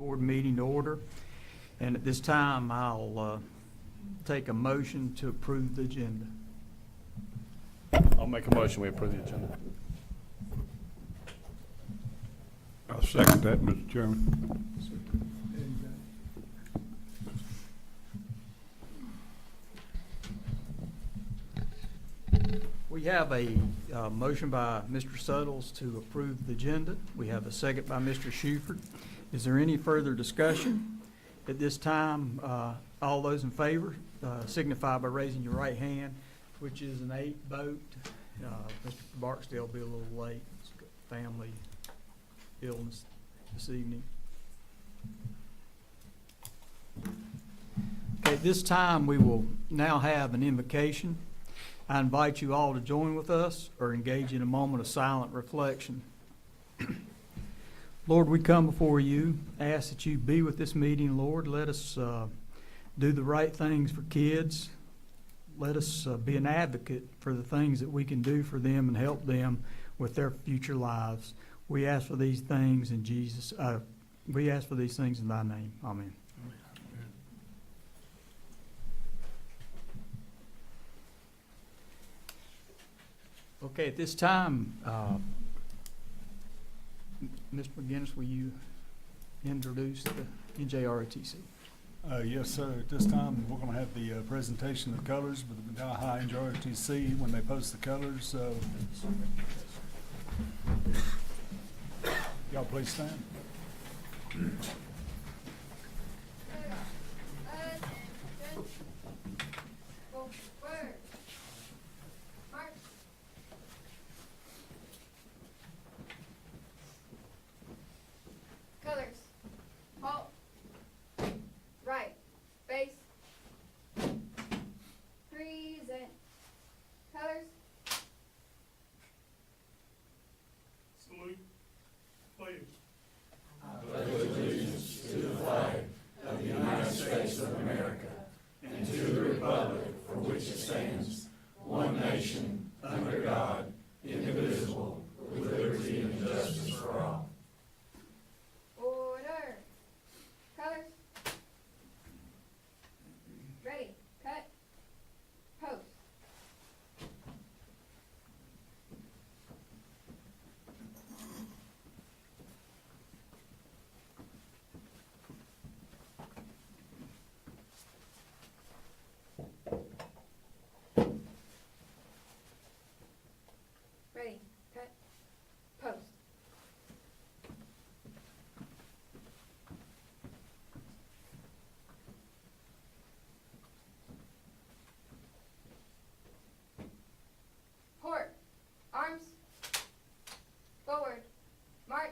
Board meeting to order. And at this time, I'll take a motion to approve the agenda. I'll make a motion we approve the agenda. I'll second that, Mr. Chairman. We have a motion by Mr. Suttles to approve the agenda. We have a second by Mr. Shuford. Is there any further discussion? At this time, all those in favor signify by raising your right hand, which is an 8 vote. Mr. Barksdale will be a little late. He's got family illness this evening. Okay, at this time, we will now have an invocation. I invite you all to join with us or engage in a moment of silent reflection. Lord, we come before you, ask that you be with this meeting, Lord. Let us do the right things for kids. Let us be an advocate for the things that we can do for them and help them with their future lives. We ask for these things in Jesus. We ask for these things in thy name. Amen. Okay, at this time, Mr. McGinnis, will you introduce the NJROTC? Yes, sir. At this time, we're going to have the presentation of colors with the McDowell High NJROTC when they post the colors. Y'all please stand. Colors. Halt. Right. Face. Present. Colors. Salute. Please. Order. Colors. Ready. Cut. Post. Ready. Cut. Post. Port. Arms. Forward. March.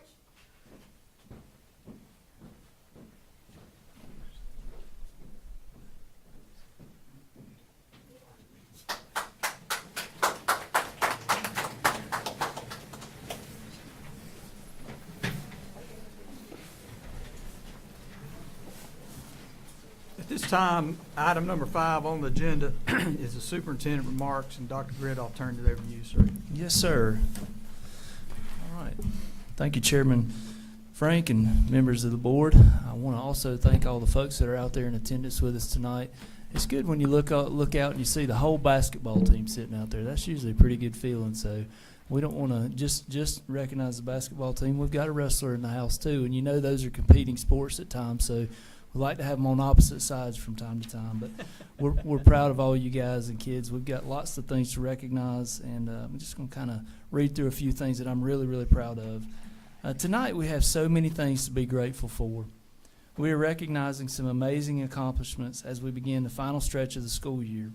At this time, item number 5 on the agenda is the superintendent remarks, and Dr. Britt, I'll turn it over to you, sir. Yes, sir. All right. Thank you, Chairman Frank and members of the board. I want to also thank all the folks that are out there in attendance with us tonight. It's good when you look out and you see the whole basketball team sitting out there. That's usually a pretty good feeling. So we don't want to just recognize the basketball team. We've got a wrestler in the house too, and you know those are competing sports at times. So we like to have them on opposite sides from time to time, but we're proud of all you guys and kids. We've got lots of things to recognize, and I'm just going to kind of read through a few things that I'm really, really proud of. Tonight we have so many things to be grateful for. We are recognizing some amazing accomplishments as we begin the final stretch of the school year.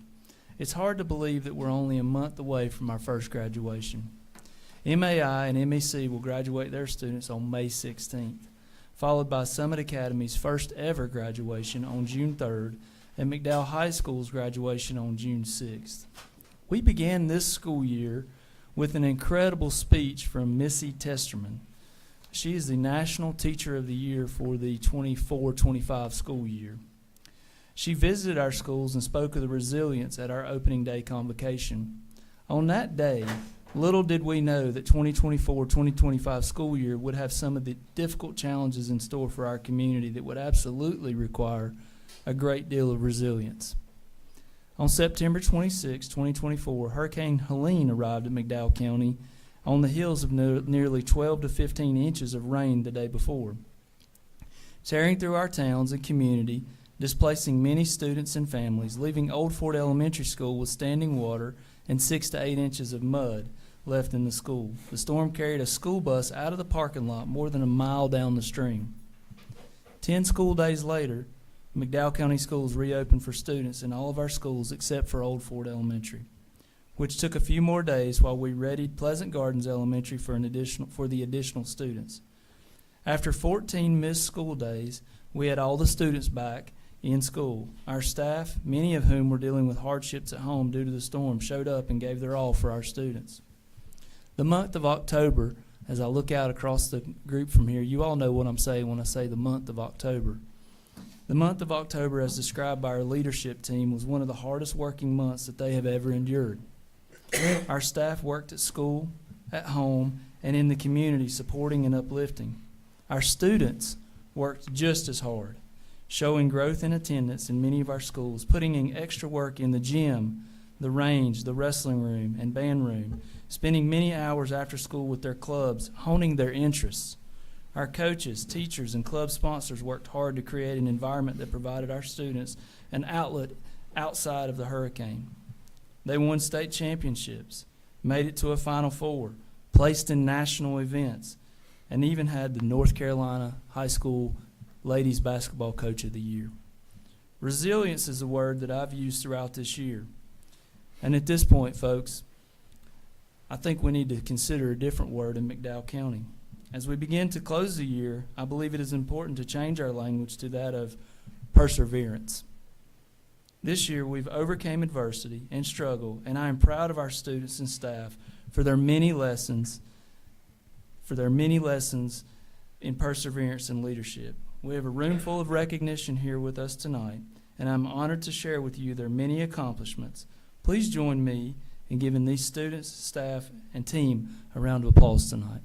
It's hard to believe that we're only a month away from our first graduation. MAI and MEC will graduate their students on May 16th. Followed by Summit Academy's first ever graduation on June 3rd, and McDowell High School's graduation on June 6th. We began this school year with an incredible speech from Missy Testerman. She is the National Teacher of the Year for the 24-25 school year. She visited our schools and spoke of the resilience at our opening day convocation. On that day, Little did we know that 2024-2025 school year would have some of the difficult challenges in store for our community that would absolutely require a great deal of resilience. On September 26, 2024, Hurricane Helene arrived at McDowell County on the heels of nearly 12 to 15 inches of rain the day before, tearing through our towns and community, displacing many students and families, leaving Old Fort Elementary School with standing water and 6 to 8 inches of mud left in the school. The storm carried a school bus out of the parking lot more than a mile down the stream. 10 school days later, McDowell County Schools reopened for students in all of our schools except for Old Fort Elementary, which took a few more days while we readied Pleasant Gardens Elementary for the additional students. After 14 missed school days, we had all the students back in school. Our staff, many of whom were dealing with hardships at home due to the storm, showed up and gave their all for our students. The month of October, as I look out across the group from here, you all know what I'm saying when I say the month of October. The month of October, as described by our leadership team, was one of the hardest working months that they have ever endured. Our staff worked at school, at home, and in the community supporting and uplifting. Our students worked just as hard, showing growth in attendance in many of our schools, putting in extra work in the gym, the range, the wrestling room, and band room, spending many hours after school with their clubs, honing their interests. Our coaches, teachers, and club sponsors worked hard to create an environment that provided our students an outlet outside of the hurricane. They won state championships, made it to a Final Four, placed in national events, and even had the North Carolina High School Ladies Basketball Coach of the Year. Resilience is a word that I've used throughout this year. And at this point, folks, I think we need to consider a different word in McDowell County. As we begin to close the year, I believe it is important to change our language to that of perseverance. This year, we've overcome adversity and struggle, and I am proud of our students and staff for their many lessons in perseverance and leadership. We have a room full of recognition here with us tonight, and I'm honored to share with you their many accomplishments. Please join me in giving these students, staff, and team a round of applause tonight.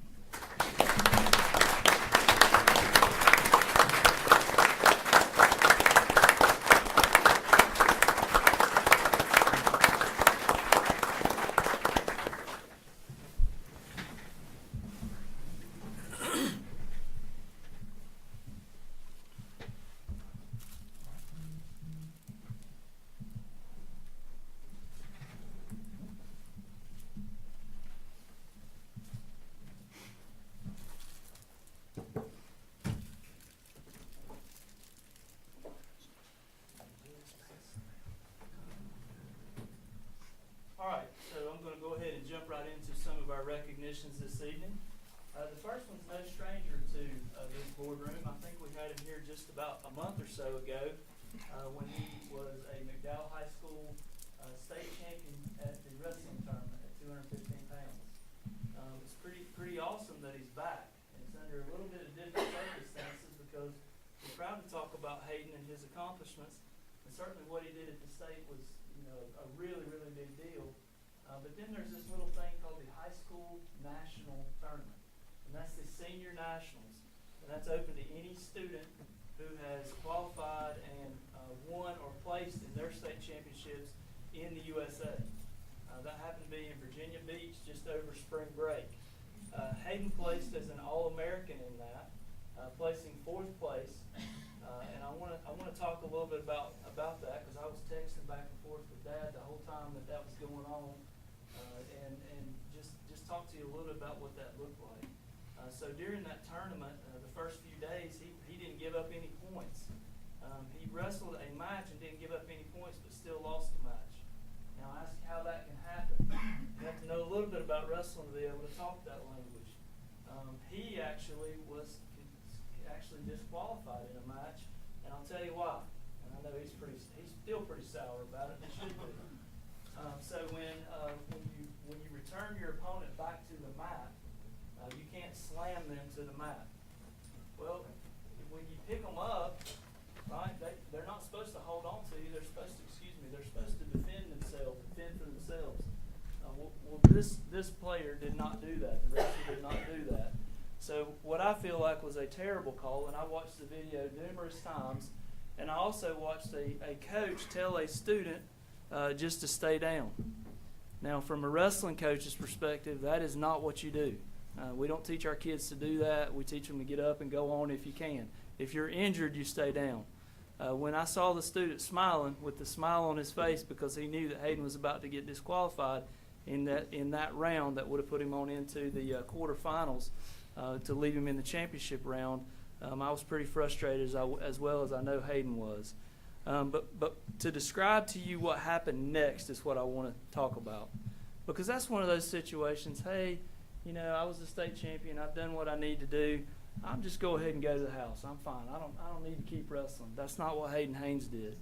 All right, so I'm going to go ahead and jump right into some of our recognitions this evening. The first one's no stranger to this boardroom. I think we had him here just about a month or so ago when he was a McDowell High School state champion at the wrestling tournament at 215 pounds. It's pretty awesome that he's back. And it's under a little bit of different circumstances because we're proud to talk about Hayden and his accomplishments. And certainly what he did at the state was, a really, really big deal. But then there's this little thing called the High School National Tournament. And that's the Senior Nationals. And that's open to any student who has qualified and won or placed in their state championships in the USA. That happened to be in Virginia Beach just over spring break. Hayden placed as an All-American in that, placing 4th place. And I want to talk a little bit about that because I was texting back and forth with Dad the whole time that was going on, and just talk to you a little bit about what that looked like. So during that tournament, the first few days, he didn't give up any points. He wrestled a match and didn't give up any points, but still lost the match. Now I asked how that can happen. You have to know a little bit about wrestling to be able to talk that language. He actually was disqualified in a match, and I'll tell you why. And I know he's still pretty sour about it, and he should be. So when you return your opponent back to the mat, you can't slam them to the mat. Well, when you pick them up, right, they're not supposed to hold on to you. They're supposed to defend themselves, defend for themselves. We'll this player did not do that. The wrestler did not do that. So what I feel like was a terrible call, and I watched the video numerous times, and I also watched a coach tell a student just to stay down. Now, from a wrestling coach's perspective, that is not what you do. We don't teach our kids to do that. We teach them to get up and go on if you can. If you're injured, you stay down. When I saw the student smiling with the smile on his face because he knew that Hayden was about to get disqualified in that round that would have put him on into the quarterfinals to leave him in the championship round, I was pretty frustrated as well as I know Hayden was. But to describe to you what happened next is what I want to talk about, because that's one of those situations. Hey, you know, I was the state champion. I've done what I need to do. I'll just go ahead and go to the house. I'm fine. I don't need to keep wrestling. That's not what Hayden Haynes did.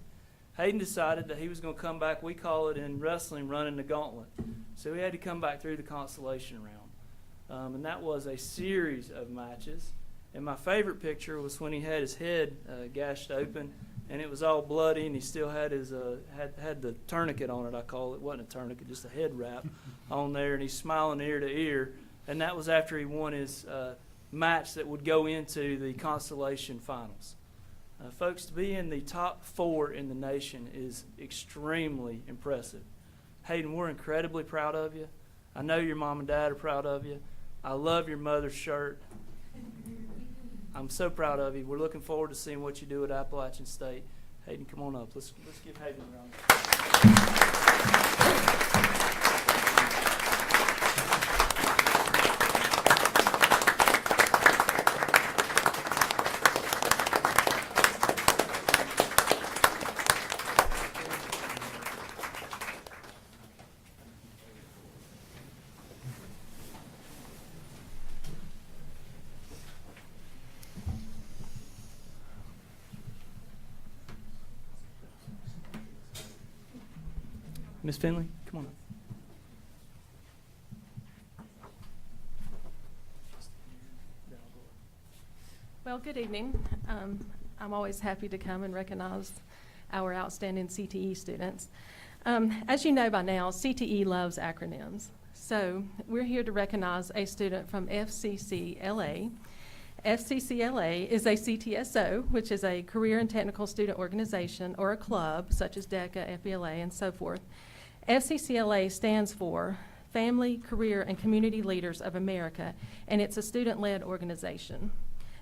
Hayden decided that he was going to come back. We call it in wrestling running the gauntlet. So he had to come back through the consolation round. And that was a series of matches. And my favorite picture was when he had his head gashed open, and it was all bloody, and he still had his had the tourniquet on it, I call it. It wasn't a tourniquet, just a head wrap on there, and he's smiling ear to ear. And that was after he won his match that would go into the consolation finals. Folks, to be in the top 4 in the nation is extremely impressive. Hayden, we're incredibly proud of you. I know your mom and dad are proud of you. I love your mother's shirt. I'm so proud of you. We're looking forward to seeing what you do at Appalachian State. Hayden, come on up. Let's give Hayden a round. Miss Finley, come on up. Well, good evening. I'm always happy to come and recognize our outstanding CTE students. As you know by now, CTE loves acronyms. So we're here to recognize a student from FCCLA. FCCLA is a CTSO, which is a career and technical student organization or a club, such as DECA, FBLA, and so forth. FCCLA stands for Family, Career, and Community Leaders of America, and it's a student-led organization.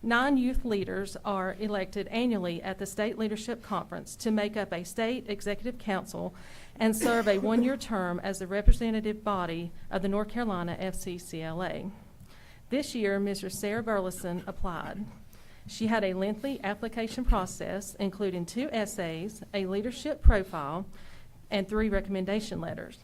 9 youth leaders are elected annually at the State Leadership Conference to make up a state executive council and serve a 1-year term as the representative body of the North Carolina FCCLA. This year, Mrs. Sarah Burleson applied. She had a lengthy application process, including 2 essays, a leadership profile, and 3 recommendation letters.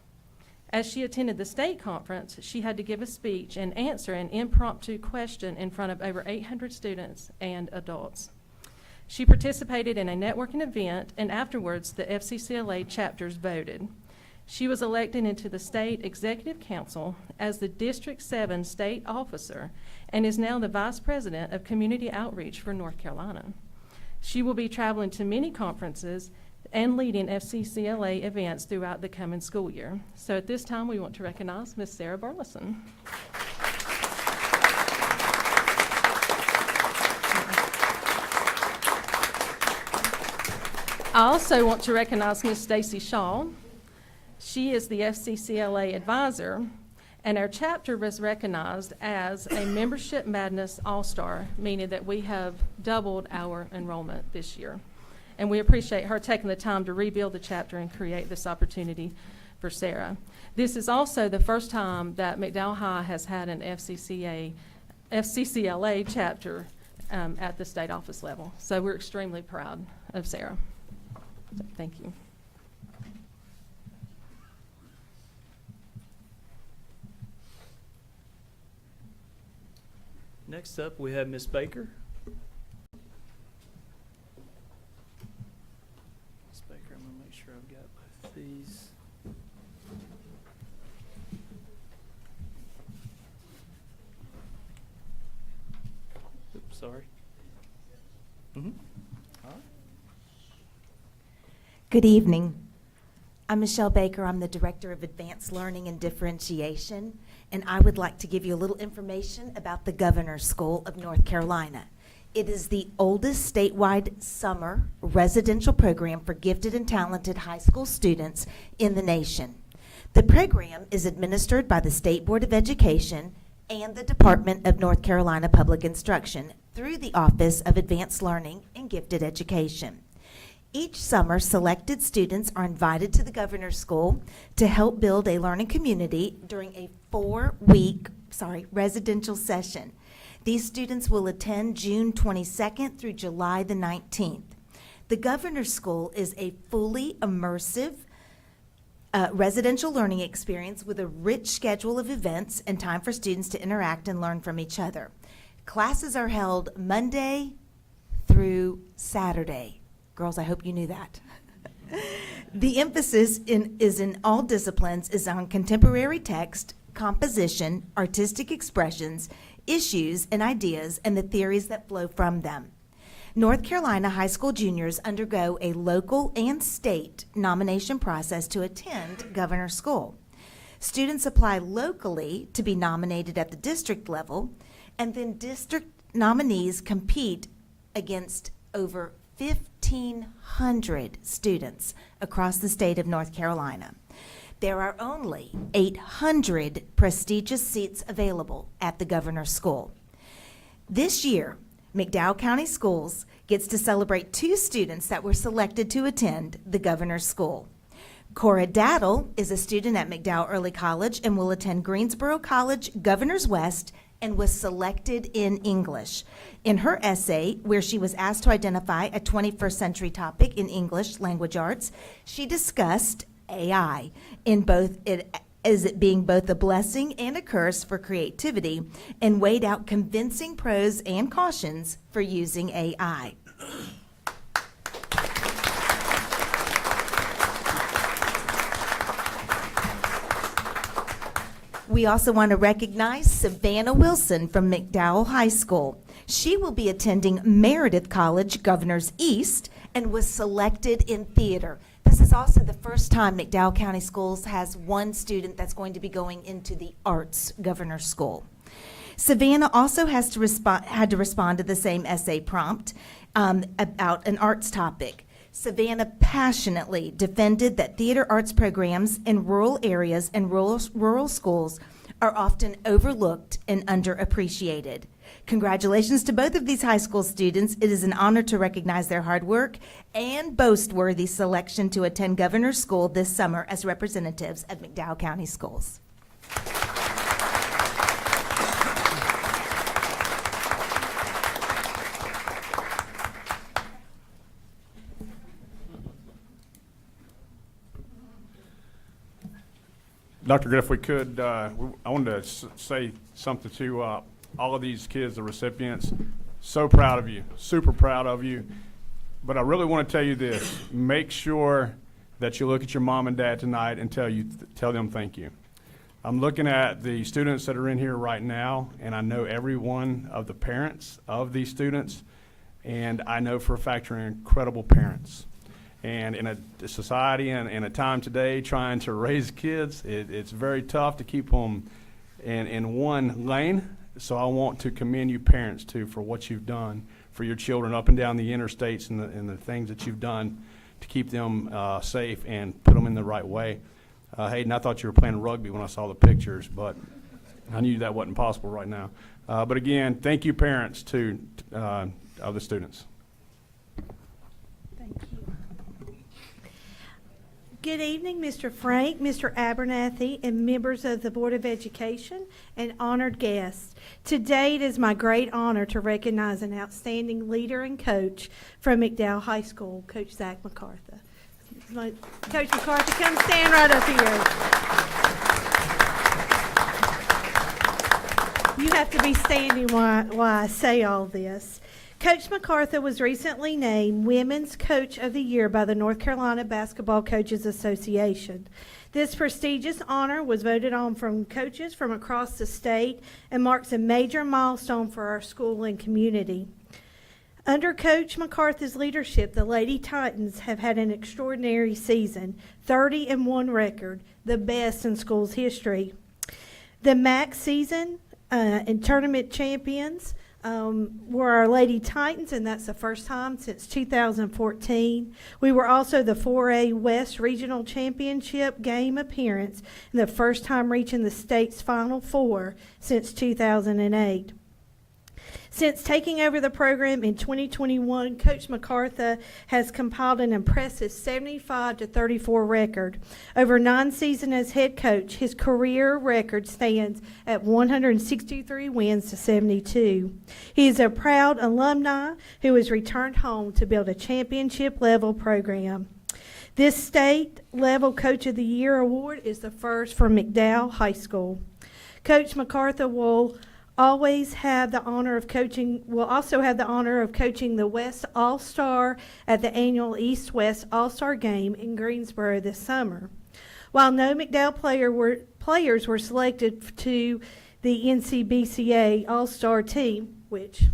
As she attended the state conference, she had to give a speech and answer an impromptu question in front of over 800 students and adults. She participated in a networking event, and afterwards, the FCCLA chapters voted. She was elected into the State Executive Council as the District 7 state officer and is now the Vice President of Community Outreach for North Carolina. She will be traveling to many conferences and leading FCCLA events throughout the coming school year. So at this time, we want to recognize Ms. Sarah Burleson. I also want to recognize Ms. Stacy Shaw. She is the FCCLA advisor, and our chapter was recognized as a Membership Madness All-Star, meaning that we have doubled our enrollment this year. And we appreciate her taking the time to rebuild the chapter and create this opportunity for Sarah. This is also the first time that McDowell High has had an FCCLA chapter at the state office level. So we're extremely proud of Sarah. So thank you. Next up, we have Ms. Baker. Ms. Baker, I'm going to make sure I've got both these. Oops, sorry. All right. Good evening. I'm Michelle Baker. I'm the Director of Advanced Learning and Differentiation, and I would like to give you a little information about the Governor's School of North Carolina. It is the oldest statewide summer residential program for gifted and talented high school students in the nation. The program is administered by the State Board of Education and the Department of North Carolina Public Instruction through the Office of Advanced Learning and Gifted Education. Each summer, selected students are invited to the Governor's School to help build a learning community during a 4-week residential session. These students will attend June 22nd through July the 19th. The Governor's School is a fully immersive residential learning experience with a rich schedule of events and time for students to interact and learn from each other. Classes are held Monday through Saturday. Girls, I hope you knew that. The emphasis is in all disciplines is on contemporary text, composition, artistic expressions, issues and ideas, and the theories that flow from them. North Carolina high school juniors undergo a local and state nomination process to attend Governor's School. Students apply locally to be nominated at the district level, and then district nominees compete against over 1,500 students across the state of North Carolina. There are only 800 prestigious seats available at the Governor's School. This year, McDowell County Schools gets to celebrate 2 students that were selected to attend the Governor's School. Cora Daddle is a student at McDowell Early College and will attend Greensboro College Governor's West and was selected in English. In her essay, where she was asked to identify a 21st century topic in English language arts, she discussed AI as it being both a blessing and a curse for creativity, and weighed out convincing pros and cautions for using AI. We also want to recognize Savannah Wilson from McDowell High School. She will be attending Meredith College Governor's East and was selected in theater. This is also the first time McDowell County Schools has one student that's going to be going into the Arts Governor's School. Savannah also had to respond to the same essay prompt about an arts topic. Savannah passionately defended that theater arts programs in rural areas and rural schools are often overlooked and underappreciated. Congratulations to both of these high school students. It is an honor to recognize their hard work and boast-worthy selection to attend Governor's School this summer as representatives of McDowell County Schools. Dr. Griff, we could, I wanted to say something to all of these kids, the recipients. So proud of you, super proud of you. But I really want to tell you this. Make sure that you look at your mom and dad tonight and tell them thank you. I'm looking at the students that are in here right now, and I know every one of the parents of these students, and I know for a fact you're incredible parents. And in a society and in a time today trying to raise kids, it's very tough to keep them in one lane. So I want to commend you parents, too, for what you've done for your children up and down the interstates and the things that you've done to keep them safe and put them in the right way. Hayden, I thought you were playing rugby when I saw the pictures, but I knew that wasn't possible right now. But again, thank you, parents, of the students. Thank you. Good evening, Mr. Frank, Mr. Abernathy, and members of the Board of Education and honored guests. Today, it is my great honor to recognize an outstanding leader and coach from McDowell High School, Coach Zach MacArthur. Coach MacArthur, come stand right up here. You have to be standing while I say all this. Coach MacArthur was recently named Women's Coach of the Year by the North Carolina Basketball Coaches Association. This prestigious honor was voted on from coaches from across the state and marks a major milestone for our school and community. Under Coach MacArthur's leadership, the Lady Titans have had an extraordinary season, 30-1 record, the best in school's history. The MAC season and tournament champions were our Lady Titans, and that's the first time since 2014. We were also the 4A West Regional Championship game appearance, and the first time reaching the state's Final Four since 2008. Since taking over the program in 2021, Coach MacArthur has compiled an impressive 75-34 record. Over 9 seasons as head coach, his career record stands at 163 wins to 72. He is a proud alumni who has returned home to build a championship-level program. This state-level Coach of the Year award is the first for McDowell High School. Coach MacArthur will also have the honor of coaching the West All-Star at the annual East-West All-Star Game in Greensboro this summer. While no McDowell players were selected to the NCBCA All-Star team, which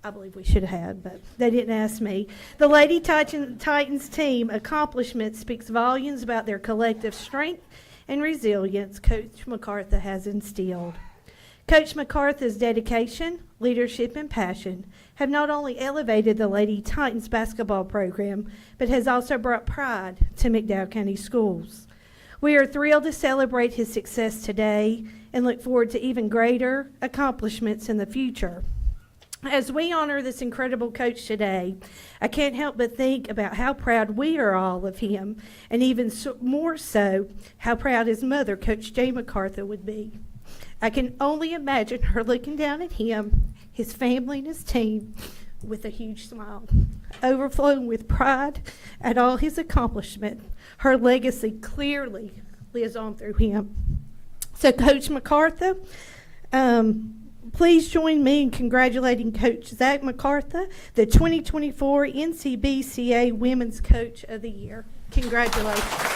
I believe we should have had, but they didn't ask me, the Lady Titans team accomplishment speaks volumes about their collective strength and resilience Coach MacArthur has instilled. Coach MacArthur's dedication, leadership, and passion have not only elevated the Lady Titans basketball program, but has also brought pride to McDowell County Schools. We are thrilled to celebrate his success today and look forward to even greater accomplishments in the future. As we honor this incredible coach today, I can't help but think about how proud we are all of him, and even more so, how proud his mother, Coach Jay MacArthur, would be. I can only imagine her looking down at him, his family, and his team with a huge smile, overflowing with pride at all his accomplishment. Her legacy clearly lives on through him. So, Coach MacArthur, please join me in congratulating Coach Zach MacArthur, the 2024 NCBCA Women's Coach of the Year. Congratulations.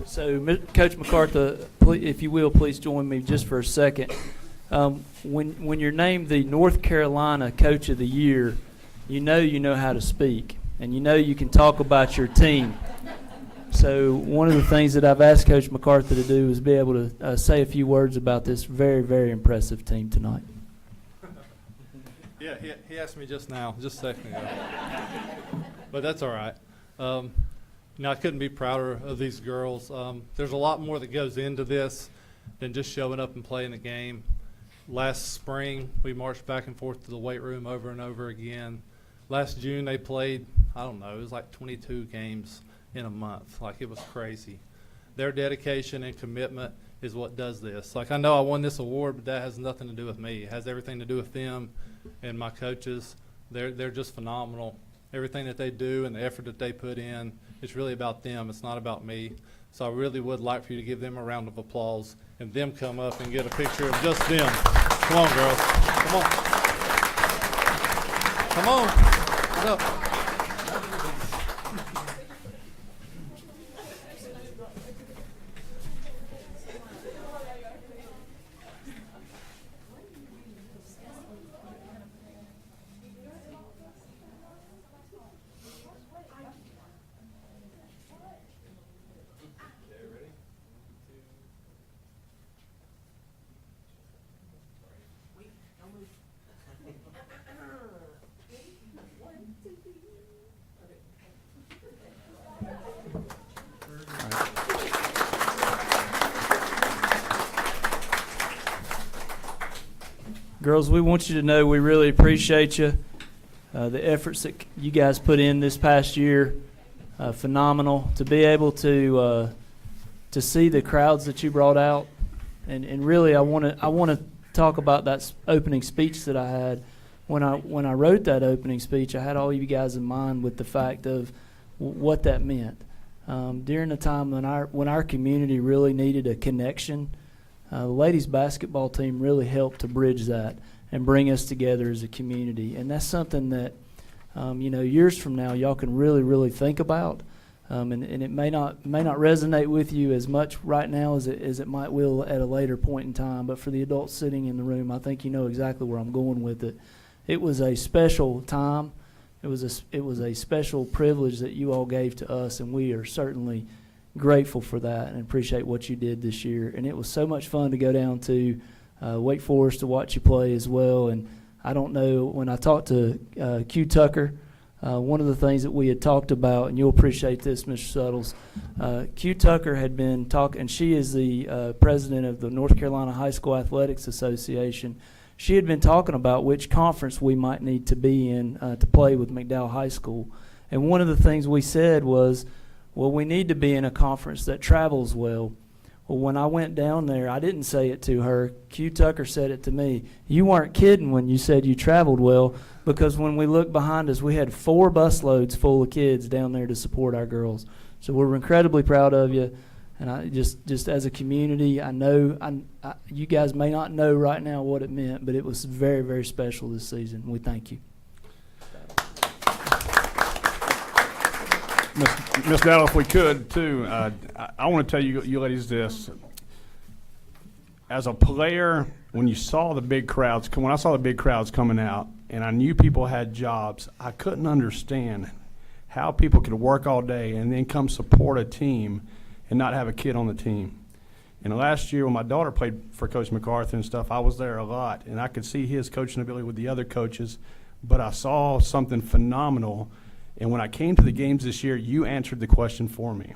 So, Coach MacArthur, if you will, please join me just for a second. When you're named the North Carolina Coach of the Year, you know how to speak, and you can talk about your team. So one of the things that I've asked Coach MacArthur to do is be able to say a few words about this very, very impressive team tonight. Yeah, he asked me just now, just a second ago. But that's all right. I couldn't be prouder of these girls. There's a lot more that goes into this than just showing up and playing the game. Last spring, we marched back and forth to the weight room over and over again. Last June, they played, I don't know, it was like 22 games in a month. Like, it was crazy. Their dedication and commitment is what does this. Like, I know I won this award, but that has nothing to do with me. It has everything to do with them and my coaches. They're just phenomenal. Everything that they do and the effort that they put in, it's really about them. It's not about me. So I really would like for you to give them a round of applause and them come up and get a picture of just them. Come on, girls. Come on. Come on. Get up. Girls, we want you to know we really appreciate you. The efforts that you guys put in this past year, phenomenal. To be able to see the crowds that you brought out, and really, I want to talk about that opening speech that I had. When I wrote that opening speech, I had all you guys in mind with the fact of what that meant. During a time when our community really needed a connection, the ladies basketball team really helped to bridge that and bring us together as a community. And that's something that, years from now, y'all can really, really think about. And it may not resonate with you as much right now as it might will at a later point in time. But for the adults sitting in the room, I think you know exactly where I'm going with it. It was a special time. It was a special privilege that you all gave to us, and we are certainly grateful for that and appreciate what you did this year. And it was so much fun to go down to Wake Forest to watch you play as well. And I don't know, when I talked to Q Tucker, one of the things that we had talked about, and you'll appreciate this, Mr. Suttles, Q Tucker had been talking, and she is the president of the North Carolina High School Athletics Association. She had been talking about which conference we might need to be in to play with McDowell High School. And one of the things we said was, well, we need to be in a conference that travels well. Well, when I went down there, I didn't say it to her. Q Tucker said it to me. You weren't kidding when you said you traveled well, because when we looked behind us, we had 4 busloads full of kids down there to support our girls. So we're incredibly proud of you. And I just as a community, I know you guys may not know right now what it meant, but it was very, very special this season. We thank you. Ms. Dell, if we could, too, I want to tell you ladies this. As a player, when I saw the big crowds coming out, and I knew people had jobs, I couldn't understand how people could work all day and then come support a team and not have a kid on the team. And last year when my daughter played for Coach MacArthur and stuff, I was there a lot, and I could see his coaching ability with the other coaches, but I saw something phenomenal. And when I came to the games this year, you answered the question for me.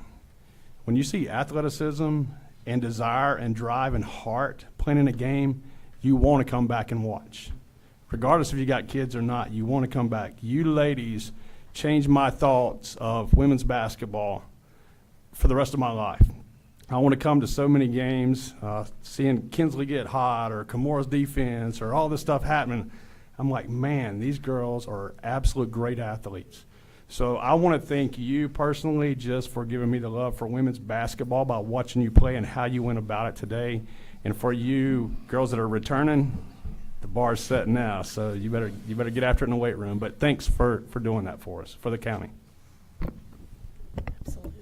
When you see athleticism and desire and drive and heart playing in a game, you want to come back and watch. Regardless if you got kids or not, you want to come back. You ladies changed my thoughts of women's basketball for the rest of my life. I want to come to so many games, seeing Kinsley get hot or Kimura's defense or all this stuff happening. I'm like, man, these girls are absolute great athletes. So I want to thank you personally just for giving me the love for women's basketball by watching you play and how you went about it today. And for you girls that are returning, the bar's set now, so you better get after it in the weight room. But thanks for doing that for us, for the county. Absolutely.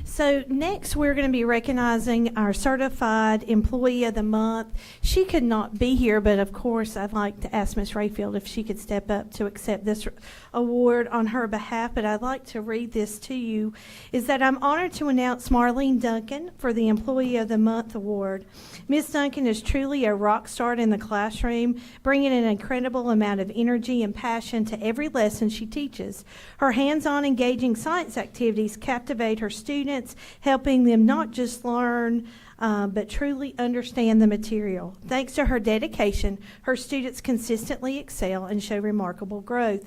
So next, we're going to be recognizing our Certified Employee of the Month. She could not be here, but of course, I'd like to ask Ms. Rayfield if she could step up to accept this award on her behalf. But I'd like to read this to you, is that I'm honored to announce Marlene Duncan for the Employee of the Month award. Ms. Duncan is truly a rock star in the classroom, bringing an incredible amount of energy and passion to every lesson she teaches. Her hands-on engaging science activities captivate her students, helping them not just learn, but truly understand the material. Thanks to her dedication, her students consistently excel and show remarkable growth.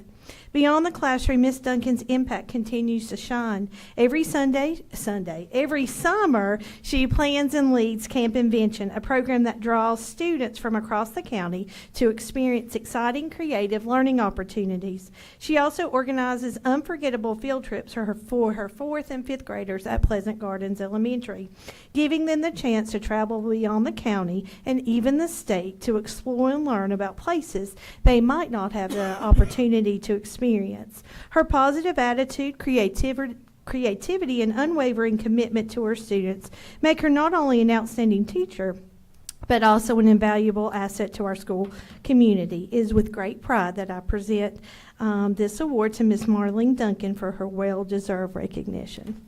Beyond the classroom, Miss Duncan's impact continues to shine. Every summer, she plans and leads Camp Invention, a program that draws students from across the county to experience exciting, creative learning opportunities. She also organizes unforgettable field trips for her 4th and 5th graders at Pleasant Gardens Elementary, giving them the chance to travel beyond the county and even the state to explore and learn about places they might not have the opportunity to experience. Her positive attitude, creativity, and unwavering commitment to her students make her not only an outstanding teacher, but also an invaluable asset to our school community. It is with great pride that I present this award to Ms. Marlene Duncan for her well-deserved recognition.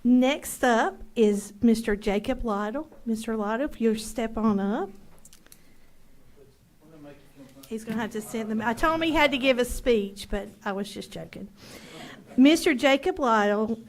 Next up is Mr. Jacob Lytle. Mr. Lytle, if you'll step on up. He's going to have to send them. I told him he had to give a speech, but I was just joking. Mr. Jacob Lytle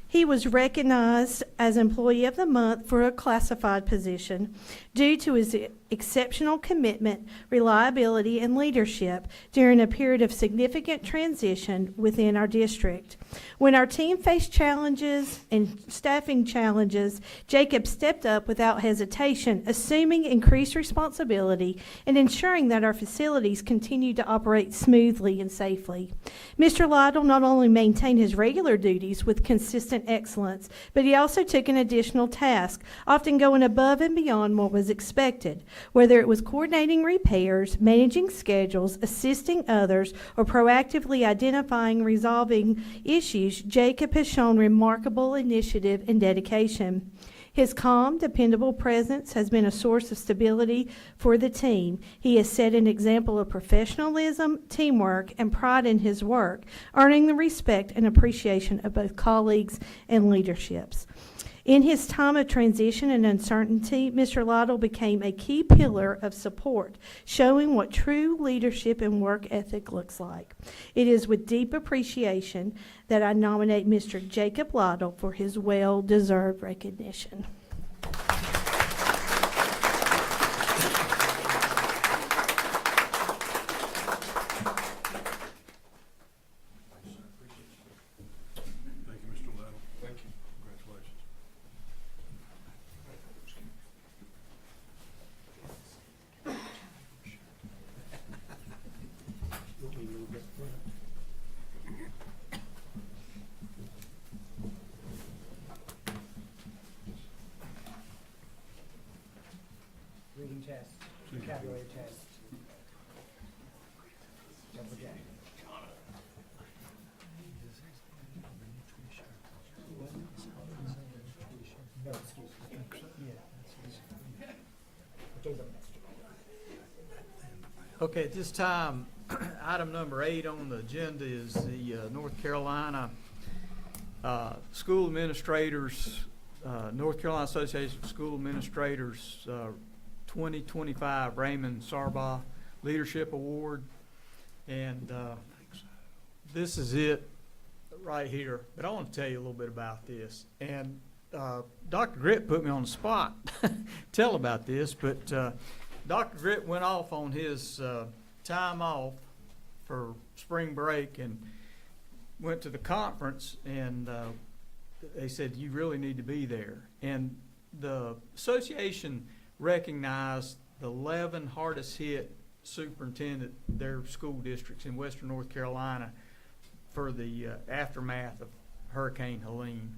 He was recognized as Employee of the Month for a classified position due to his exceptional commitment, reliability, and leadership during a period of significant transition within our district. When our team faced challenges and staffing challenges, Jacob stepped up without hesitation, assuming increased responsibility and ensuring that our facilities continued to operate smoothly and safely. Mr. Lytle not only maintained his regular duties with consistent excellence, but he also took an additional task, often going above and beyond what was expected. Whether it was coordinating repairs, managing schedules, assisting others, or proactively identifying and resolving issues, Jacob has shown remarkable initiative and dedication. His calm, dependable presence has been a source of stability for the team. He has set an example of professionalism, teamwork, and pride in his work, earning the respect and appreciation of both colleagues and leaderships. In his time of transition and uncertainty, Mr. Lytle became a key pillar of support, showing what true leadership and work ethic looks like. It is with deep appreciation that I nominate Mr. Jacob Lytle for his well-deserved recognition. Thank you, Mr. Lytle. Thank you. Congratulations. Reading test, vocabulary test. Double J. No, excuse me. Yeah. Okay, the next. Okay, at this time, item number 8 on the agenda is the North Carolina School Administrators, North Carolina Association of School Administrators 2025 Raymond Sarbaugh Leadership Award. And this is it right here. But I want to tell you a little bit about this. And Dr. Gritt put me on the spot tell about this, but Dr. Gritt went off on his time off for spring break and went to the conference, and they said, you really need to be there. And the association recognized the 11 hardest hit superintendent, their school districts in western North Carolina for the aftermath of Hurricane Helene.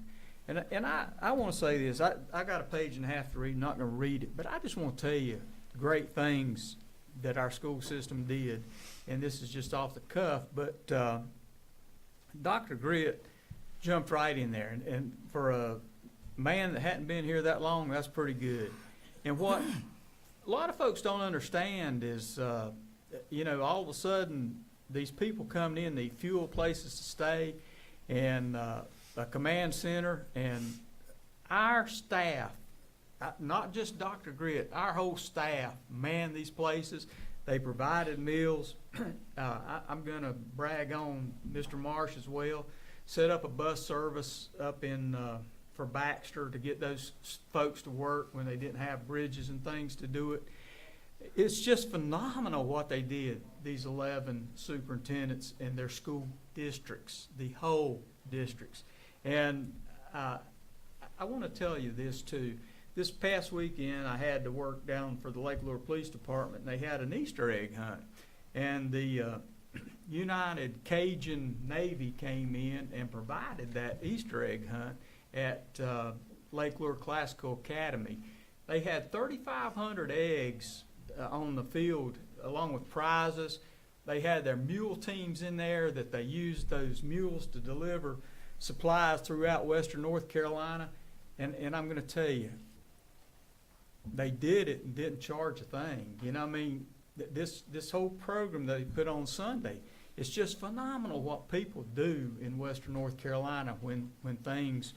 And I want to say this. I got a page and a half to read. I'm not going to read it, but I just want to tell you great things that our school system did. And this is just off the cuff, but Dr. Gritt jumped right in there. And for a man that hadn't been here that long, that's pretty good. And what a lot of folks don't understand is, all of a sudden, these people coming in, they fuel places to stay, and a command center, and our staff, not just Dr. Gritt, our whole staff manned these places. They provided meals. I'm going to brag on Mr. Marsh as well. Set up a bus service up in for Baxter to get those folks to work when they didn't have bridges and things to do it. It's just phenomenal what they did, these 11 superintendents and their school districts, the whole districts. And I want to tell you this too. This past weekend, I had to work down for the Lake Lure Police Department, and they had an Easter egg hunt. And the United Cajun Navy came in and provided that Easter egg hunt at Lake Lure Classical Academy. They had 3,500 eggs on the field along with prizes. They had their mule teams in there that they used those mules to deliver supplies throughout western North Carolina. And I'm going to tell you, they did it and didn't charge a thing. You know what I mean? This whole program that they put on Sunday, it's just phenomenal what people do in western North Carolina when things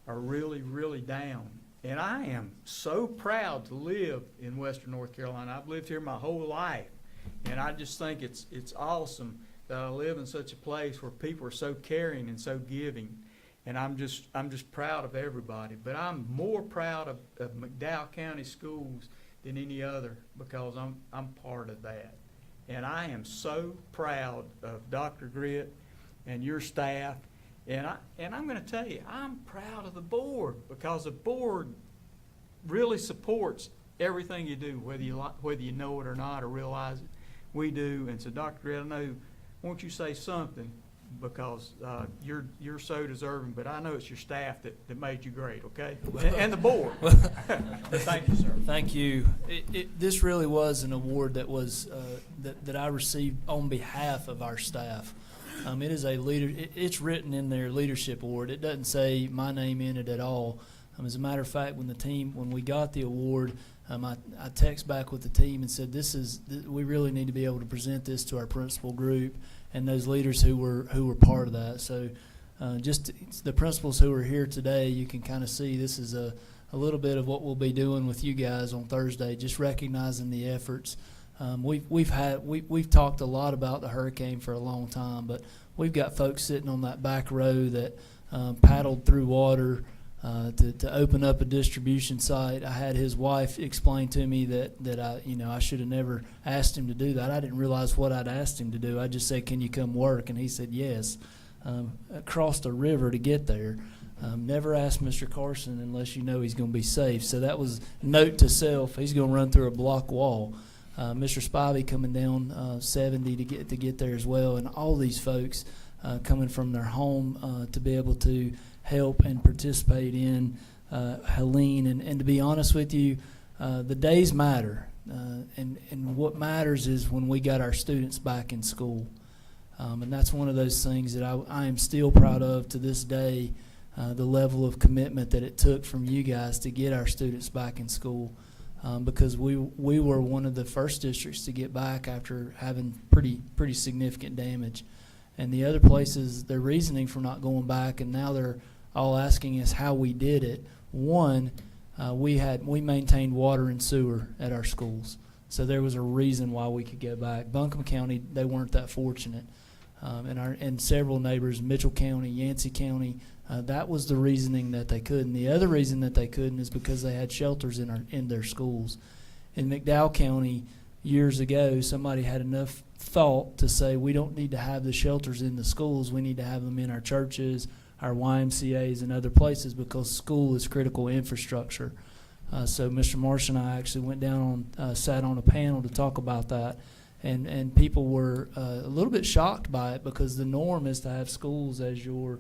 are really, really down. And I am so proud to live in western North Carolina. I've lived here my whole life. And I just think it's awesome that I live in such a place where people are so caring and so giving. And I'm just proud of everybody. But I'm more proud of McDowell County Schools than any other because I'm part of that. And I am so proud of Dr. Grit and your staff. And I'm going to tell you, I'm proud of the board because the board really supports everything you do, whether you know it or not or realize it. We do. And so, Dr. Grit, I know, won't you say something? Because you're so deserving, but I know it's your staff that made you great, okay? And the board. Thank you, sir. Thank you. This really was an award that was that I received on behalf of our staff. It is a leader. It's written in their leadership award. It doesn't say my name in it at all. As a matter of fact, when we got the award, I text back with the team and said, we really need to be able to present this to our principal group and those leaders who were part of that. So just the principals who are here today, you can kind of see this is a little bit of what we'll be doing with you guys on Thursday, just recognizing the efforts. We've talked a lot about the hurricane for a long time, but we've got folks sitting on that back row that paddled through water to open up a distribution site. I had his wife explain to me that I should have never asked him to do that. I didn't realize what I'd asked him to do. I just said, "Can you come work?" And he said yes. Crossed a river to get there. Never ask Mr. Carson unless you know he's going to be safe. So that was note to self. He's going to run through a block wall. Mr. Spivey coming down 70 to get there as well, and all these folks coming from their home to be able to help and participate in Helene. And to be honest with you, the days matter, and what matters is when we got our students back in school. And that's one of those things that I am still proud of to this day, the level of commitment that it took from you guys to get our students back in school. Because we were one of the first districts to get back after having pretty significant damage. And the other places, their reasoning for not going back, and now they're all asking us how we did it. One, we maintained water and sewer at our schools, so there was a reason why we could go back. Buncombe County, they weren't that fortunate, and several neighbors, Mitchell County, Yancey County, that was the reasoning that they couldn't. The other reason that they couldn't is because they had shelters in their schools. In McDowell County, years ago, somebody had enough thought to say we don't need to have the shelters in the schools. We need to have them in our churches, our YMCAs, and other places because school is critical infrastructure. So Mr. Marsh and I actually went down sat on a panel to talk about that, and people were a little bit shocked by it because the norm is to have schools as your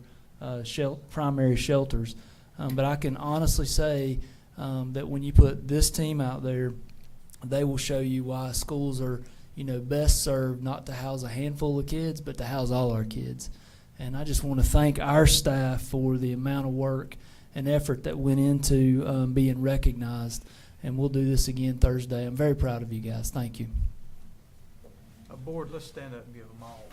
primary shelters. But I can honestly say that when you put this team out there, they will show you why schools are best served not to house a handful of kids, but to house all our kids. And I just want to thank our staff for the amount of work and effort that went into being recognized. And we'll do this again Thursday. I'm very proud of you guys. Thank you. Board, let's stand up and give them all.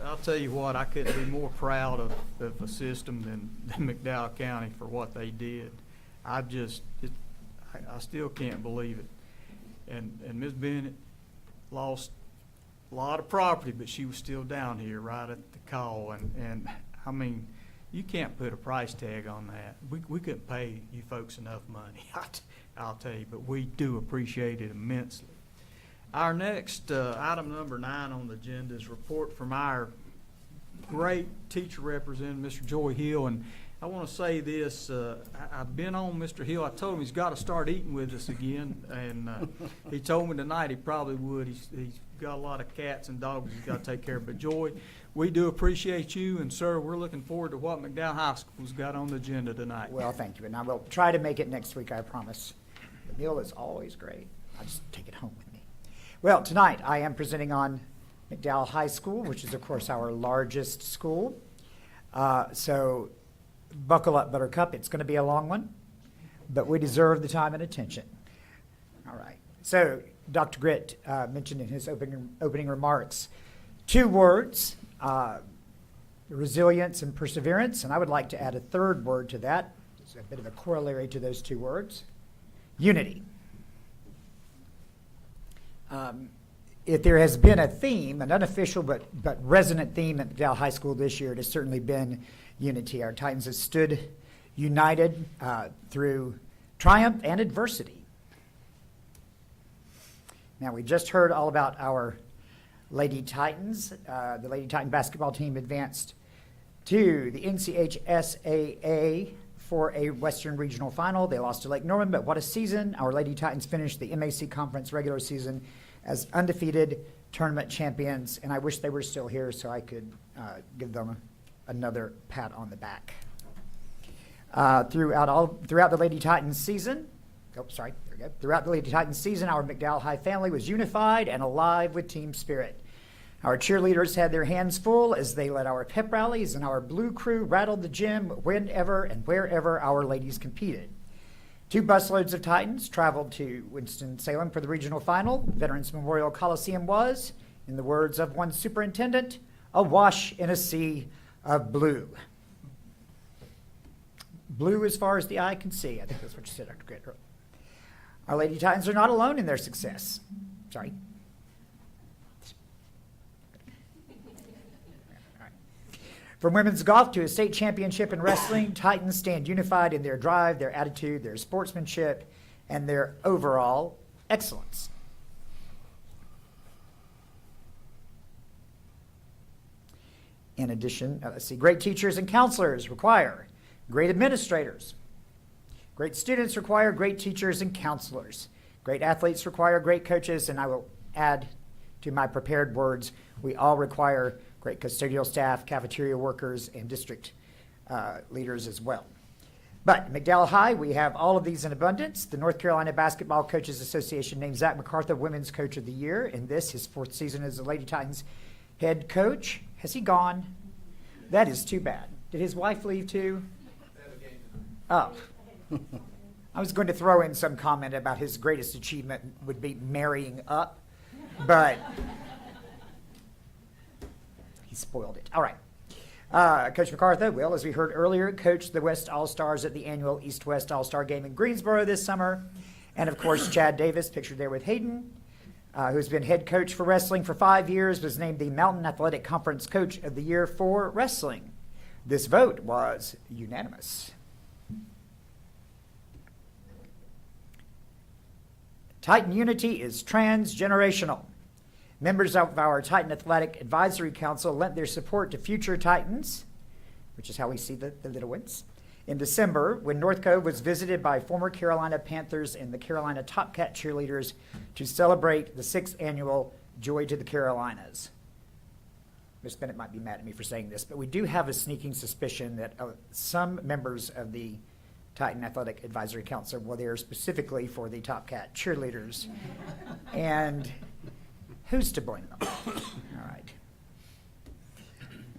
I'll tell you what, I couldn't be more proud of a system than McDowell County for what they did. I still can't believe it. And Ms. Bennett lost a lot of property, but she was still down here right at the call. And I mean, you can't put a price tag on that. We couldn't pay you folks enough money, I'll tell you, but we do appreciate it immensely. Our next item number 9 on the agenda is report from our great teacher representative, Mr. Joy Hill. And I want to say this, I've been on Mr. Hill. I told him he's got to start eating with us again. And he told me tonight he probably would. He's got a lot of cats and dogs he's got to take care of. But Joy, we do appreciate you. And sir, we're looking forward to what McDowell High School's got on the agenda tonight. Well, thank you, and I will try to make it next week, I promise. The meal is always great. I just take it home with me. Well, tonight I am presenting on McDowell High School, which is, of course, our largest school. So buckle up, Buttercup. It's going to be a long one, but we deserve the time and attention. All right. So Dr. Grit mentioned in his opening remarks 2 words, resilience and perseverance, and I would like to add a third word to that, It's a bit of a corollary to those two words. Unity. If there has been a theme, an unofficial but resonant theme at McDowell High School this year, it has certainly been unity. Our Titans have stood united through triumph and adversity. Now, we just heard all about our Lady Titans. The Lady Titan basketball team advanced to the NCHSAA for a Western Regional Final. They lost to Lake Norman, but what a season. Our Lady Titans finished the MAC Conference regular season as undefeated tournament champions, and I wish they were still here so I could give them another pat on the back. Throughout the Lady Titans season, throughout the Lady Titans season, our McDowell High family was unified and alive with team spirit. Our cheerleaders had their hands full as they led our pep rallies, and our blue crew rattled the gym whenever and wherever our ladies competed. 2 busloads of Titans traveled to Winston-Salem for the regional final. Veterans Memorial Coliseum was, in the words of one superintendent, awash in a sea of blue. Blue as far as the eye can see. I think that's what you said, Dr. Great. Our Lady Titans are not alone in their success. Sorry. From women's golf to a state championship in wrestling, Titans stand unified in their drive, their attitude, their sportsmanship, and their overall excellence. In addition, great teachers and counselors require great administrators. Great students require great teachers and counselors. Great athletes require great coaches, and I will add to my prepared words, we all require great custodial staff, cafeteria workers, and district leaders as well. But at McDowell High, we have all of these in abundance. The North Carolina Basketball Coaches Association named Zach MacArthur Women's Coach of the Year, and this, his 4th season as the Lady Titans head coach. Has he gone? That is too bad. Did his wife leave too? Oh. I was going to throw in some comment about his greatest achievement would be marrying up, but he spoiled it. All right. Coach MacArthur will, as we heard earlier, coach the West All-Stars at the annual East-West All-Star Game in Greensboro this summer. And, of course, Chad Davis, pictured there with Hayden, who's been head coach for wrestling for 5 years, was named the Mountain Athletic Conference Coach of the Year for wrestling. This vote was unanimous. Titan unity is transgenerational. Members of our Titan Athletic Advisory Council lent their support to future Titans, which is how we see the little ones, in December when North Cove was visited by former Carolina Panthers and the Carolina Top Cat cheerleaders to celebrate the 6th annual Joy to the Carolinas. Ms. Bennett might be mad at me for saying this, but we do have a sneaking suspicion that some members of the Titan Athletic Advisory Council were there specifically for the Top Cat cheerleaders. And who's to blame them? All right.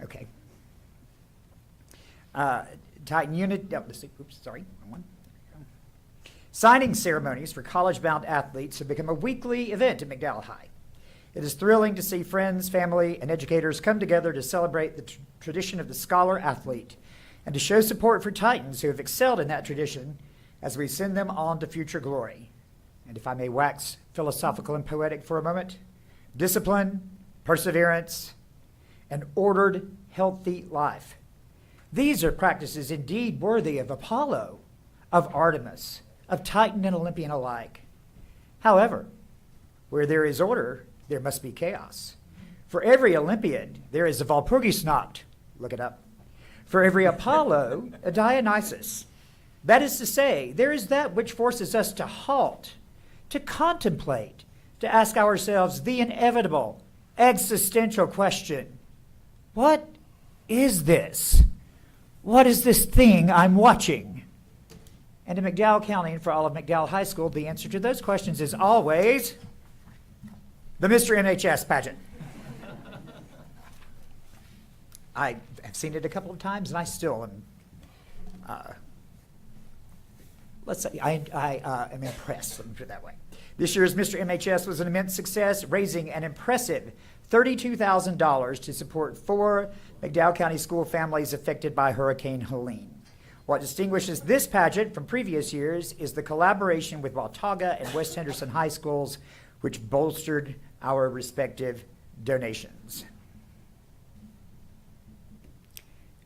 Okay. Titan unit, Signing ceremonies for college-bound athletes have become a weekly event at McDowell High. It is thrilling to see friends, family, and educators come together to celebrate the tradition of the scholar athlete and to show support for Titans who have excelled in that tradition as we send them on to future glory. And if I may wax philosophical and poetic for a moment, discipline, perseverance, and ordered, healthy life. These are practices indeed worthy of Apollo, of Artemis, of Titan and Olympian alike. However, where there is order, there must be chaos. For every Olympiad, there is a Walpurgisnacht. Look it up. For every Apollo, a Dionysus. That is to say, there is that which forces us to halt, to contemplate, to ask ourselves the inevitable, existential question: what is this? What is this thing I'm watching? And in McDowell County and for all of McDowell High School, the answer to those questions is always the Mr. MHS pageant. I have seen it a couple of times, and I still am, let's say, I am impressed, let me put it that way. This year's Mr. MHS was an immense success, raising an impressive $32,000 to support 4 McDowell County school families affected by Hurricane Helene. What distinguishes this pageant from previous years is the collaboration with Watauga and West Henderson High Schools, which bolstered our respective donations.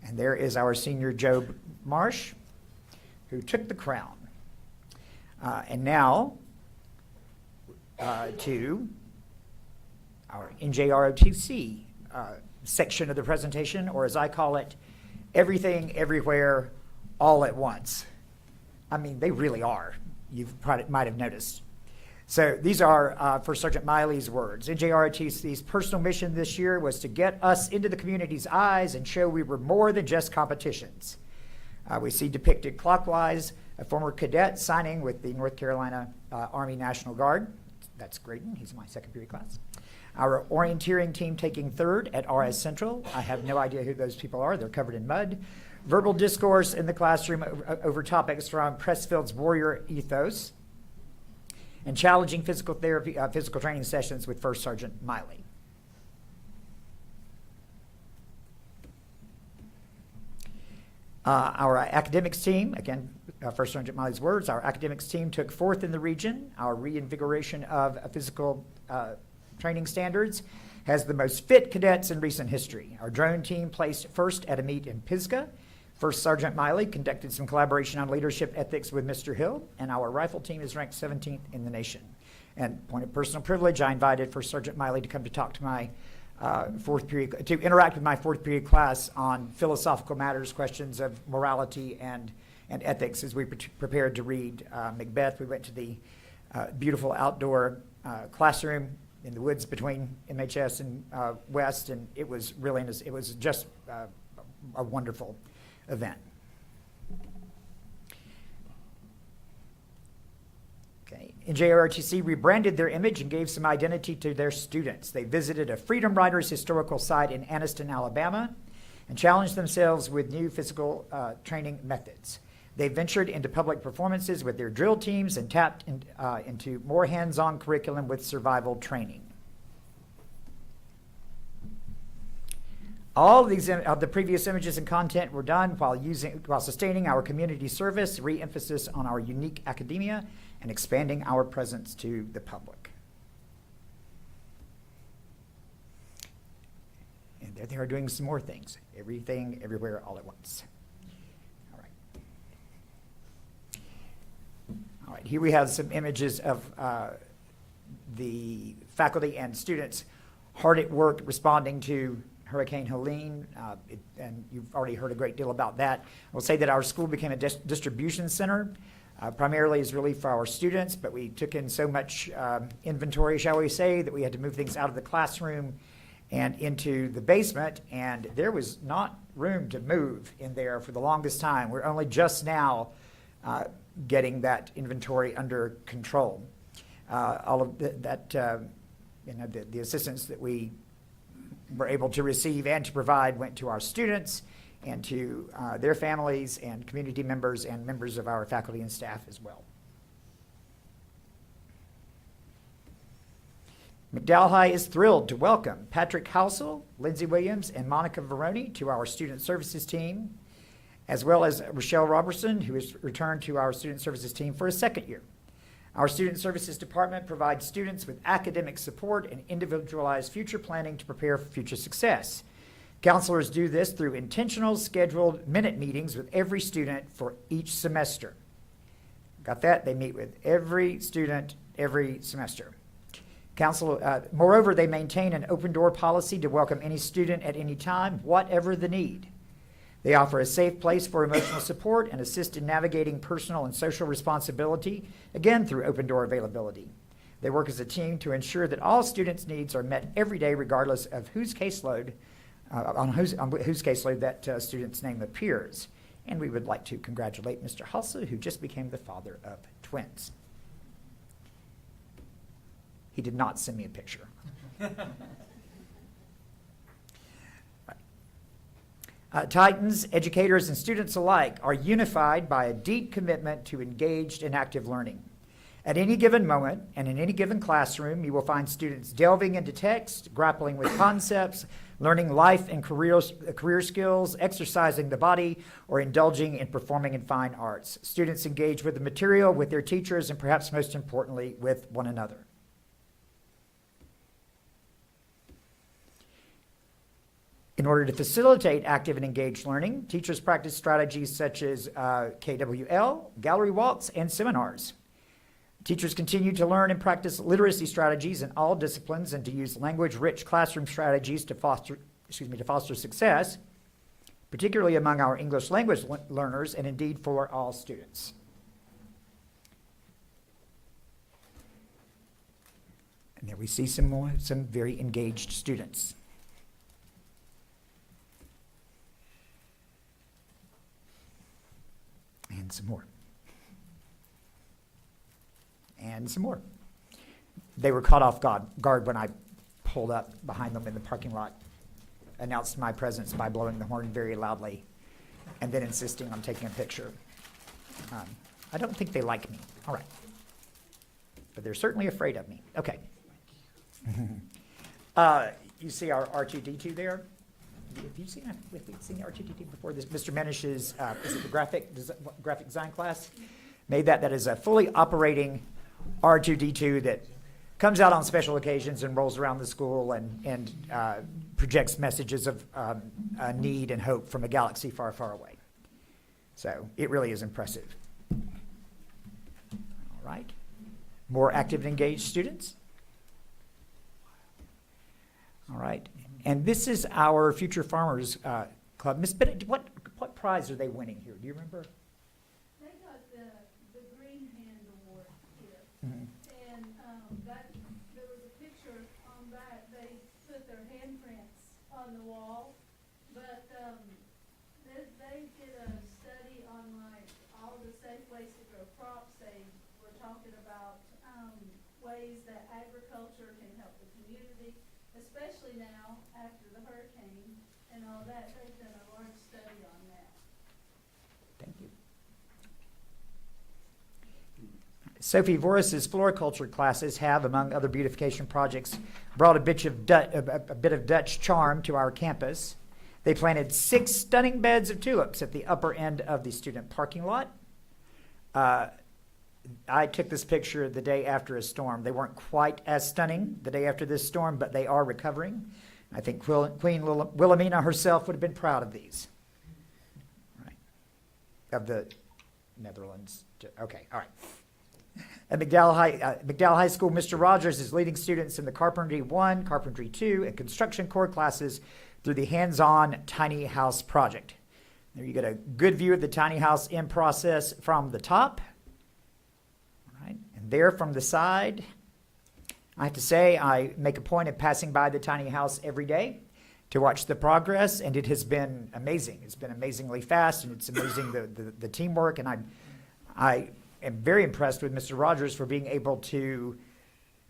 And there is our senior Job Marsh, who took the crown. And now to our NJROTC section of the presentation, or as I call it, everything, everywhere, all at once. I mean, they really are. You might have noticed. So these are First Sergeant Miley's words. NJROTC's personal mission this year was to get us into the community's eyes and show we were more than just competitions. We see depicted clockwise a former cadet signing with the North Carolina Army National Guard. That's Graydon. He's in my second period class. Our orienteering team taking third at RS Central. I have no idea who those people are. They're covered in mud. Verbal discourse in the classroom over topics from Pressfield's warrior ethos. And challenging physical therapy, physical training sessions with First Sergeant Miley. Our academics team, again, First Sergeant Miley's words, our academics team took fourth in the region. Our reinvigoration of physical training standards has the most fit cadets in recent history. Our drone team placed first at a meet in Pisgah. First Sergeant Miley conducted some collaboration on leadership ethics with Mr. Hill, and our rifle team is ranked 17th in the nation. And point of personal privilege, I invited First Sergeant Miley to come to talk to my to interact with my fourth period class on philosophical matters, questions of morality and ethics as we prepared to read Macbeth. We went to the beautiful outdoor classroom in the woods between MHS and West, and it was really, it was just a wonderful event. Okay. NJROTC rebranded their image and gave some identity to their students. They visited a Freedom Riders historical site in Anniston, Alabama, and challenged themselves with new physical training methods. They ventured into public performances with their drill teams and tapped into more hands-on curriculum with survival training. All of these the previous images and content were done while sustaining our community service, re-emphasis on our unique academia, and expanding our presence to the public. And there they are doing some more things. Everything, everywhere, all at once. All right. All right, here we have some images of the faculty and students hard at work responding to Hurricane Helene, and you've already heard a great deal about that. I will say that our school became a distribution center, primarily as relief for our students, but we took in so much inventory, shall we say, that we had to move things out of the classroom and into the basement, and there was not room to move in there for the longest time. We're only just now getting that inventory under control. All of that, the assistance that we were able to receive and to provide went to our students and to their families and community members and members of our faculty and staff as well. McDowell High is thrilled to welcome Patrick Housel, Lindsay Williams, and Monica Veroni to our student services team, as well as Rochelle Robertson, who has returned to our student services team for a second year. Our Student Services Department provides students with academic support and individualized future planning to prepare for future success. Counselors do this through intentional, scheduled minute meetings with every student for each semester. Got that? They meet with every student every semester. Moreover, they maintain an open door policy to welcome any student at any time, whatever the need. They offer a safe place for emotional support and assist in navigating personal and social responsibility, again through open door availability. They work as a team to ensure that all students' needs are met every day, regardless of whose caseload, on whose caseload that student's name appears. And we would like to congratulate Mr. Hulse, who just became the father of twins. He did not send me a picture. Titans, educators, and students alike are unified by a deep commitment to engaged and active learning. At any given moment and in any given classroom, you will find students delving into text, grappling with concepts, learning life and career skills, exercising the body, or indulging in performing in fine arts. Students engage with the material, with their teachers, and perhaps most importantly, with one another. In order to facilitate active and engaged learning, teachers practice strategies such as KWL, gallery walks, and seminars. Teachers continue to learn and practice literacy strategies in all disciplines and to use language-rich classroom strategies to foster success, particularly among our English language learners and indeed for all students. And there we see some very engaged students. And some more. And some more. They were caught off guard when I pulled up behind them in the parking lot, announced my presence by blowing the horn very loudly, and then insisting on taking a picture. I don't think they like me. All right. But they're certainly afraid of me. Okay. You see our R2D2 there? Have you seen R2D2 before? This Mr. Menish's, is it the graphic design class? Made that. That is a fully operating R2D2 that comes out on special occasions and rolls around the school and projects messages of need and hope from a galaxy far, far away. So it really is impressive. All right. More active and engaged students. All right. And this is our Future Farmers Club. Ms. Bennett, what prize are they winning here? Do you remember? They got the Green Hand Award here. Mm-hmm. And there was a picture on that. They put their handprints on the wall. But they did a study on like all the safe ways to grow crops. They were talking about ways that agriculture can help the community, especially now after the hurricane and all that. They've done a large study on that. Thank you. Sophie Voris's floriculture classes have, among other beautification projects, brought a bit of Dutch charm to our campus. They planted 6 stunning beds of tulips at the upper end of the student parking lot. I took this picture the day after a storm. They weren't quite as stunning the day after this storm, but they are recovering. I think Queen Wilhelmina herself would have been proud of these. Right. Of the Netherlands. Okay, all right. At McDowell High School, Mr. Rogers is leading students in the Carpentry 1, Carpentry 2, and Construction Core classes through the hands-on tiny house project. There you get a good view of the tiny house in process from the top. There from the side, I have to say I make a point of passing by the tiny house every day to watch the progress, and it has been amazing. It's been amazingly fast, and it's amazing the teamwork, and I am very impressed with Mr. Rogers for being able to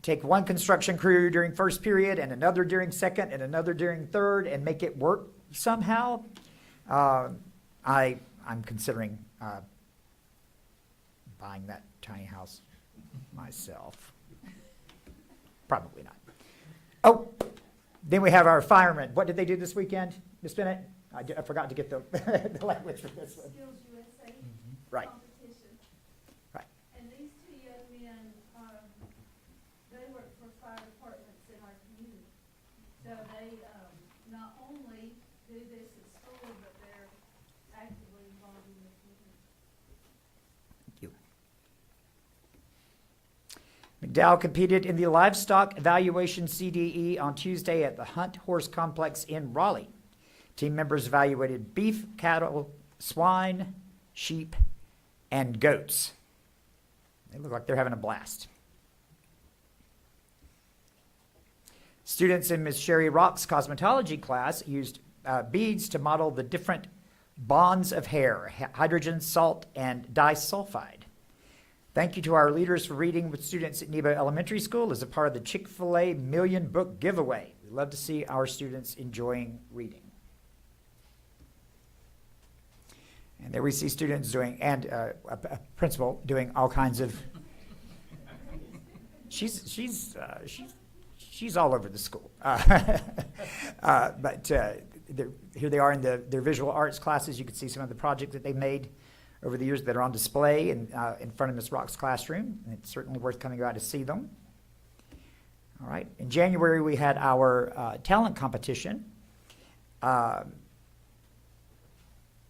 take one construction crew during first period and another during second and another during third and make it work somehow. I'm considering buying that tiny house myself. Probably not. Oh, then we have our firemen. What did they do this weekend, Ms. Bennett? I forgot to get the, the language for this one. Skills USA Right. competition. Right. And these 2 young men, they work for fire departments in our community. So they not only do this at school, but they're actively involved in the community. Thank you. McDowell competed in the Livestock Evaluation CDE on Tuesday at the Hunt Horse Complex in Raleigh. Team members evaluated beef, cattle, swine, sheep, and goats. They look like they're having a blast. Students in Ms. Sherry Rock's cosmetology class used beads to model the different bonds of hair, hydrogen, salt, and disulfide. Thank you to our leaders for reading with students at Nebo Elementary School as a part of the Chick-fil-A Million Book Giveaway. We love to see our students enjoying reading. And there we see students doing, and a principal doing all kinds of she's all over the school. But here they are in their visual arts classes. You can see some of the projects that they've made over the years that are on display in front of Ms. Rock's classroom. And it's certainly worth coming out to see them. All right. In January, we had our talent competition.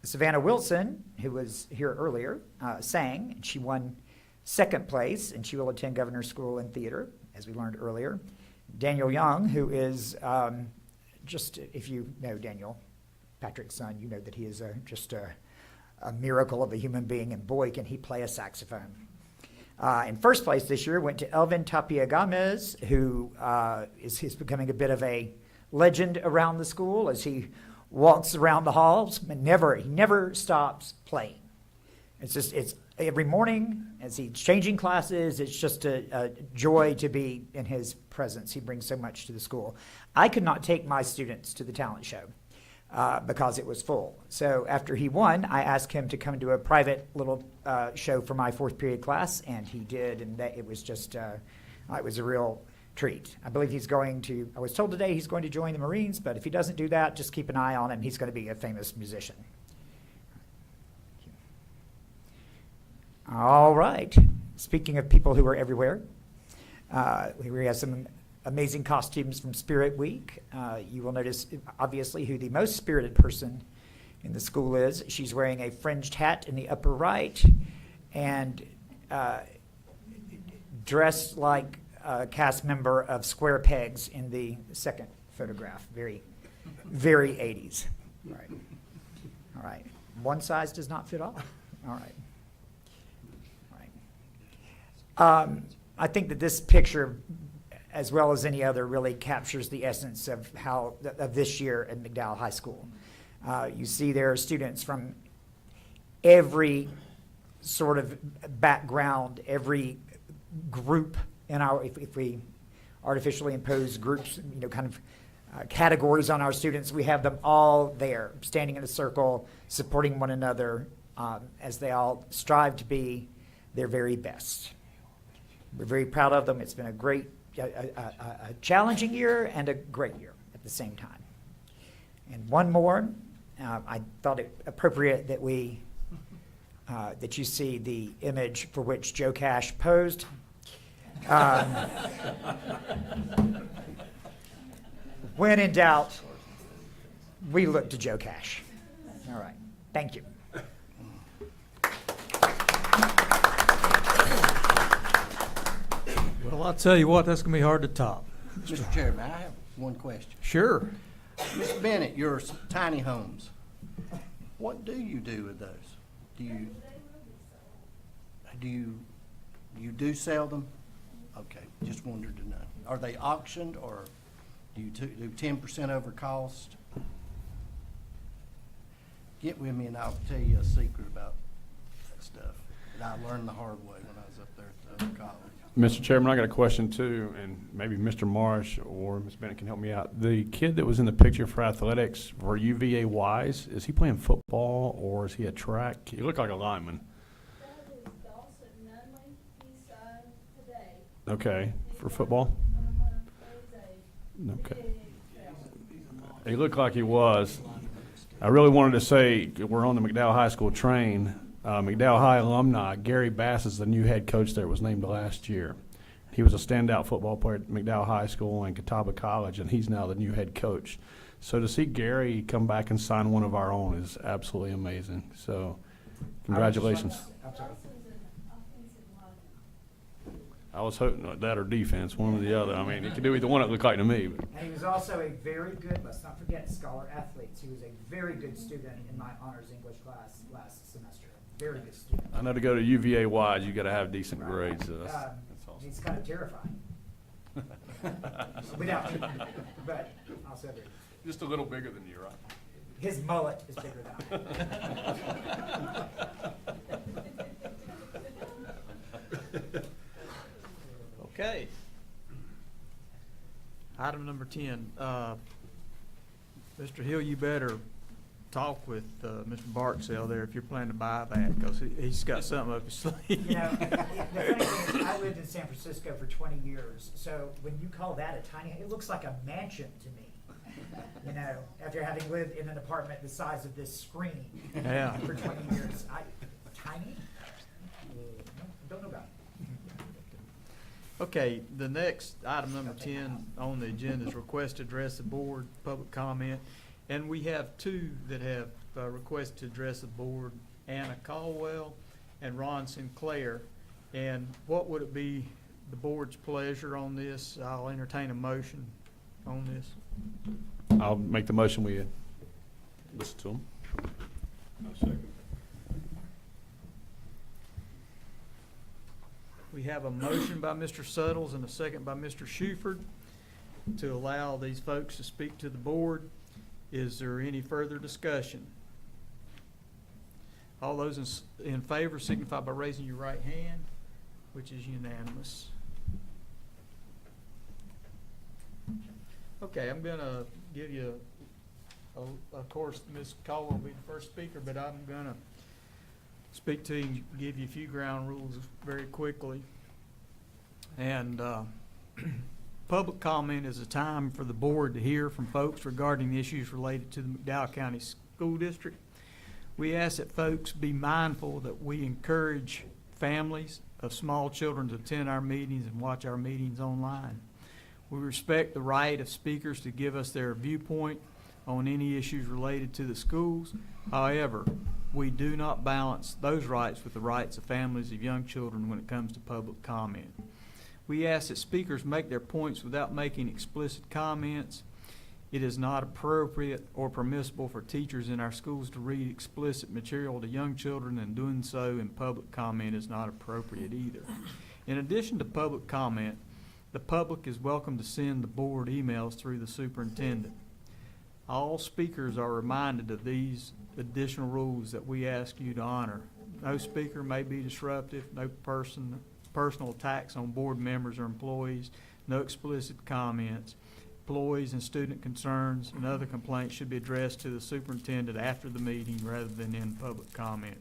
Savannah Wilson, who was here earlier, sang, and she won second place, and she will attend Governor's School in Theater, as we learned earlier. Daniel Young, who is just, if you know Daniel, Patrick's son, you know that he is just a miracle of a human being, and boy, can he play a saxophone. In first place this year went to Elvin Tapia Gomez, who is becoming a bit of a legend around the school as he walks around the halls, and he never stops playing. It's every morning as he's changing classes, it's just a joy to be in his presence. He brings so much to the school. I could not take my students to the talent show because it was full. So after he won, I asked him to come to a private little show for my fourth period class, and he did, and it was just, it was a real treat. I believe I was told today he's going to join the Marines, but if he doesn't do that, just keep an eye on him. He's going to be a famous musician. All right. Speaking of people who are everywhere, we have some amazing costumes from Spirit Week. You will notice, obviously, who the most spirited person in the school is. She's wearing a fringed hat in the upper right and dressed like a cast member of Square Pegs in the second photograph. Very, very 80s. All right. All right. One size does not fit all. All right. I think that this picture, as well as any other, really captures the essence of this year at McDowell High School. You see there are students from every sort of background, every group in our, if we artificially impose groups, kind of categories on our students, we have them all there, standing in a circle, supporting one another as they all strive to be their very best. We're very proud of them. It's been a great, a challenging year and a great year at the same time. And one more, I thought it appropriate that that you see the image for which Joe Cash posed. When in doubt, we look to Joe Cash. All right. Thank you. Well, I'll tell you what, that's going to be hard to top. Mr. Chairman, I have one question. Sure. Mr. Bennett, your tiny homes, what do you do with those? You sell them? Okay, just wanted to know. Are they auctioned, or do you do 10% over cost? Get with me and I'll tell you a secret about that stuff that I learned the hard way when I was up there at college. Mr. Chairman, I got a question too, and maybe Mr. Marsh or Ms. Bennett can help me out. The kid that was in the picture for athletics for UVA Wise, is he playing football or is he at track? He looked like a lineman. Okay, for football? Okay. He looked like he was. I really wanted to say, we're on the McDowell High School train. McDowell High alumni, Gary Bass is the new head coach there, was named last year. He was a standout football player at McDowell High School and Catawba College, and he's now the new head coach. So to see Gary come back and sign one of our own is absolutely amazing. So congratulations. I was hoping that or defense, one or the other. I mean, he could do either one, it looked like to me. But. And he was also a very good, let's not forget, scholar athletes. He was a very good student in my honors English class last semester. Very good student. I know to go to UVA Wise, you got to have decent grades. So that's awesome. He's kind of terrifying. But also very good. Just a little bigger than you, right? His mullet is bigger than mine. Okay. Item number 10. Mr. Hill, you better talk with Mr. Barksdale there if you're planning to buy that, because he's got something up his sleeve. You know, the funny thing is, I lived in San Francisco for 20 years, so when you call that a tiny, it looks like a mansion to me. You know, after having lived in an apartment the size of this screen Yeah. for 20 years, tiny? Don't know about it. Okay, the next item number 10 on the agenda is request to address the board, public comment. And we have two that have requested to address the board, Anna Caldwell and Ron Sinclair. And what would it be the board's pleasure on this? I'll entertain a motion on this. I'll make the motion we listen to them. I'll second. We have a motion by Mr. Suttles and a second by Mr. Shuford to allow these folks to speak to the board. Is there any further discussion? All those in favor signify by raising your right hand, which is unanimous. Okay, I'm gonna give you, of course, Ms. Caldwell will be the first speaker, but I'm gonna speak to you and give you a few ground rules very quickly. And public comment is a time for the board to hear from folks regarding issues related to the McDowell County School District. We ask that folks be mindful that we encourage families of small children to attend our meetings and watch our meetings online. We respect the right of speakers to give us their viewpoint on any issues related to the schools. However, we do not balance those rights with the rights of families of young children when it comes to public comment. We ask that speakers make their points without making explicit comments. It is not appropriate or permissible for teachers in our schools to read explicit material to young children, and doing so in public comment is not appropriate either. In addition to public comment, the public is welcome to send the board emails through the superintendent. All speakers are reminded of these additional rules that we ask you to honor. No speaker may be disruptive, no personal attacks on board members or employees, no explicit comments. Employees and student concerns and other complaints should be addressed to the superintendent after the meeting rather than in public comment.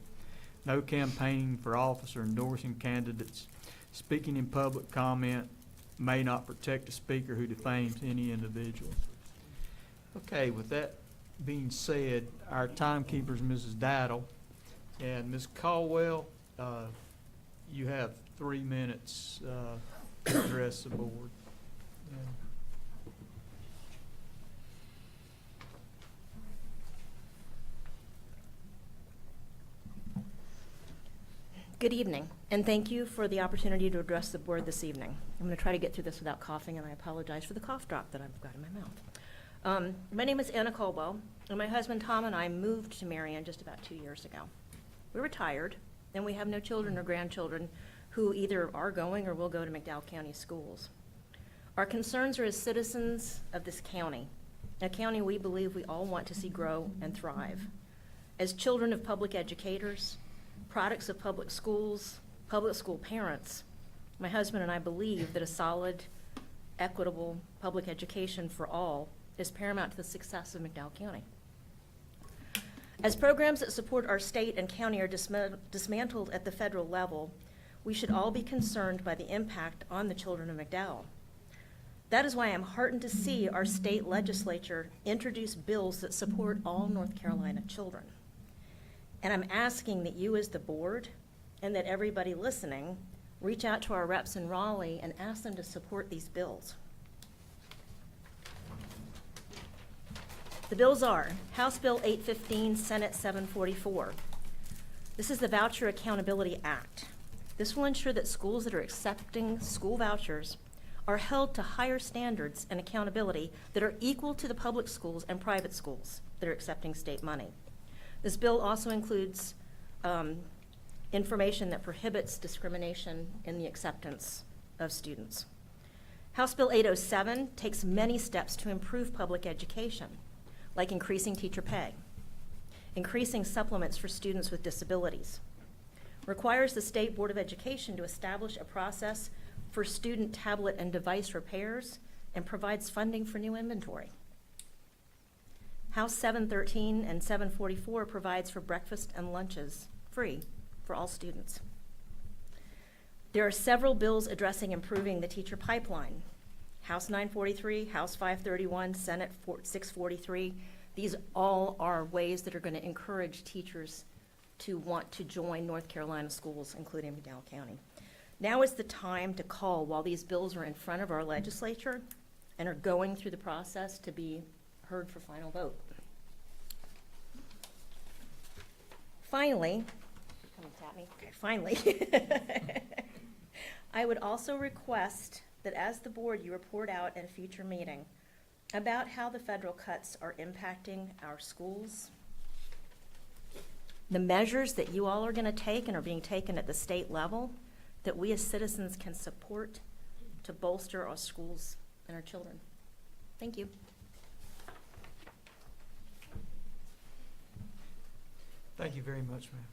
No campaigning for office or endorsing candidates. Speaking in public comment may not protect a speaker who defames any individual. Okay, with that being said, our timekeeper is Mrs. Diddle. And Ms. Caldwell, you have 3 minutes to address the board. Good evening, and thank you for the opportunity to address the board this evening. I'm going to try to get through this without coughing, and I apologize for the cough drop that I've got in my mouth. My name is Anna Caldwell, and my husband Tom and I moved to Marion just about 2 years ago. We're retired, and we have no children or grandchildren who either are going or will go to McDowell County schools. Our concerns are as citizens of this county, a county we believe we all want to see grow and thrive. As children of public educators, products of public schools, public school parents, my husband and I believe that a solid, equitable public education for all is paramount to the success of McDowell County. As programs that support our state and county are dismantled at the federal level, we should all be concerned by the impact on the children of McDowell. That is why I'm heartened to see our state legislature introduce bills that support all North Carolina children. And I'm asking that you as the board and that everybody listening reach out to our reps in Raleigh and ask them to support these bills. The bills are House Bill 815, Senate 744. This is the Voucher Accountability Act. This will ensure that schools that are accepting school vouchers are held to higher standards and accountability that are equal to the public schools and private schools that are accepting state money. This bill also includes information that prohibits discrimination in the acceptance of students. House Bill 807 takes many steps to improve public education, like increasing teacher pay, increasing supplements for students with disabilities, requires the State Board of Education to establish a process for student tablet and device repairs, and provides funding for new inventory. House 713 and 744 provides for breakfast and lunches free for all students. There are several bills addressing improving the teacher pipeline. House 943, House 531, Senate 643. These all are ways that are going to encourage teachers to want to join North Carolina schools, including McDowell County. Now is the time to call while these bills are in front of our legislature and are going through the process to be heard for final vote. Finally, come and tap me. Okay, finally, I would also request that as the board, you report out at a future meeting about how the federal cuts are impacting our schools, the measures that you all are going to take and are being taken at the state level that we as citizens can support to bolster our schools and our children. Thank you. Thank you very much, ma'am.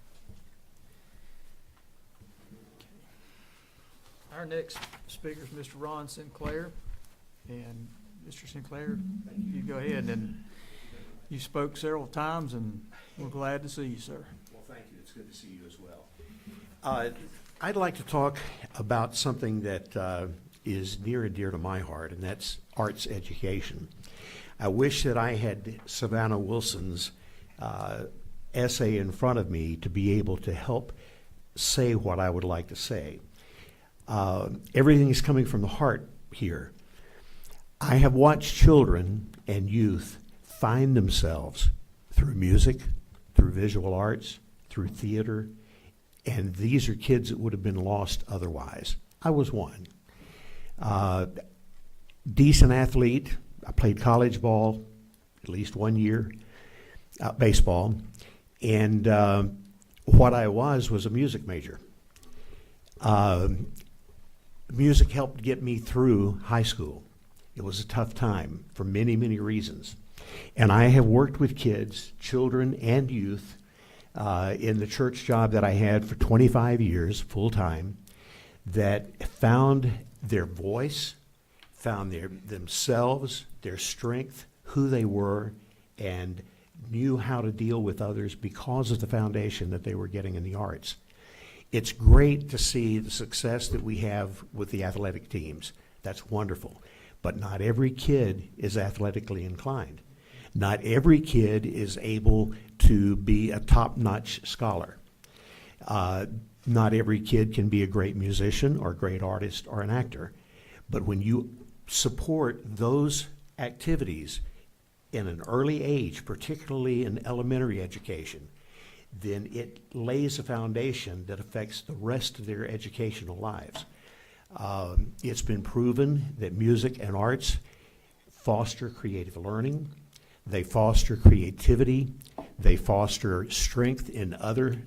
Our next speaker is Mr. Ron Sinclair. And Mr. Sinclair, you go ahead. And you spoke several times, and we're glad to see you, sir. Well, thank you. It's good to see you as well. I'd like to talk about something that is near and dear to my heart, and that's arts education. I wish that I had Savannah Wilson's essay in front of me to be able to help say what I would like to say. Everything is coming from the heart here. I have watched children and youth find themselves through music, through visual arts, through theater, and these are kids that would have been lost otherwise. I was one. Decent athlete. I played college ball at least 1 year, baseball, and what I was a music major. Music helped get me through high school. It was a tough time for many, many reasons. And I have worked with kids, children, and youth in the church job that I had for 25 years, full-time, that found their voice, found themselves, their strength, who they were, and knew how to deal with others because of the foundation that they were getting in the arts. It's great to see the success that we have with the athletic teams. That's wonderful. But not every kid is athletically inclined. Not every kid is able to be a top-notch scholar. Not every kid can be a great musician or a great artist or an actor. But when you support those activities in an early age, particularly in elementary education, then it lays a foundation that affects the rest of their educational lives. It's been proven that music and arts foster creative learning, they foster creativity, they foster strength in other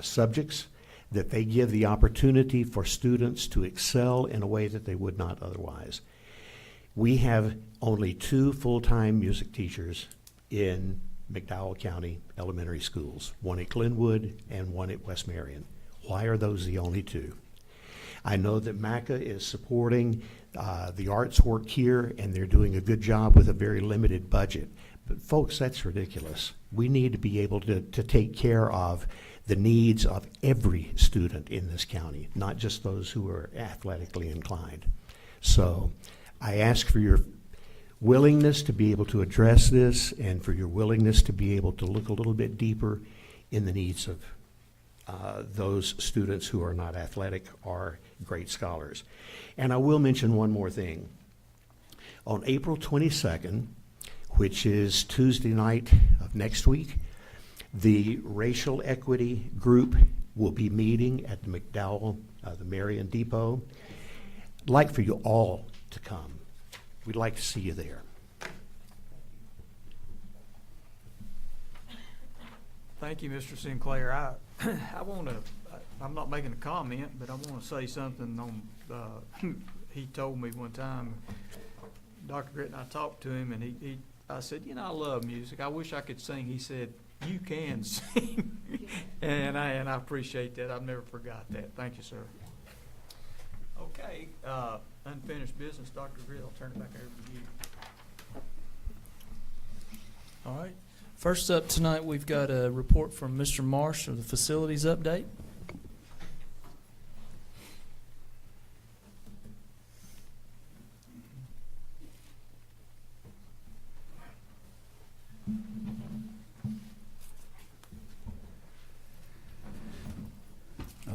subjects, that they give the opportunity for students to excel in a way that they would not otherwise. We have only 2 full-time music teachers in McDowell County elementary schools, one at Glenwood and one at West Marion. Why are those the only 2? I know that MACA is supporting the arts work here, and they're doing a good job with a very limited budget. But folks, that's ridiculous. We need to be able to take care of the needs of every student in this county, not just those who are athletically inclined. So I ask for your willingness to be able to address this and for your willingness to be able to look a little bit deeper in the needs of those students who are not athletic or great scholars. And I will mention one more thing. On April 22nd, which is Tuesday night of next week, the Racial Equity Group will be meeting at the McDowell, the Marion Depot. I'd like for you all to come. We'd like to see you there. Thank you, Mr. Sinclair. I want to, I'm not making a comment, but I want to say something on, he told me one time, Dr. Gritton, I talked to him, and I said, you know, I love music. I wish I could sing. He said, you can sing. and I appreciate that. I've never forgot that. Thank you, sir. Okay, unfinished business, Dr. Gritton, I'll turn it back over to you. All right. First up tonight, we've got a report from Mr. Marsh of the facilities update.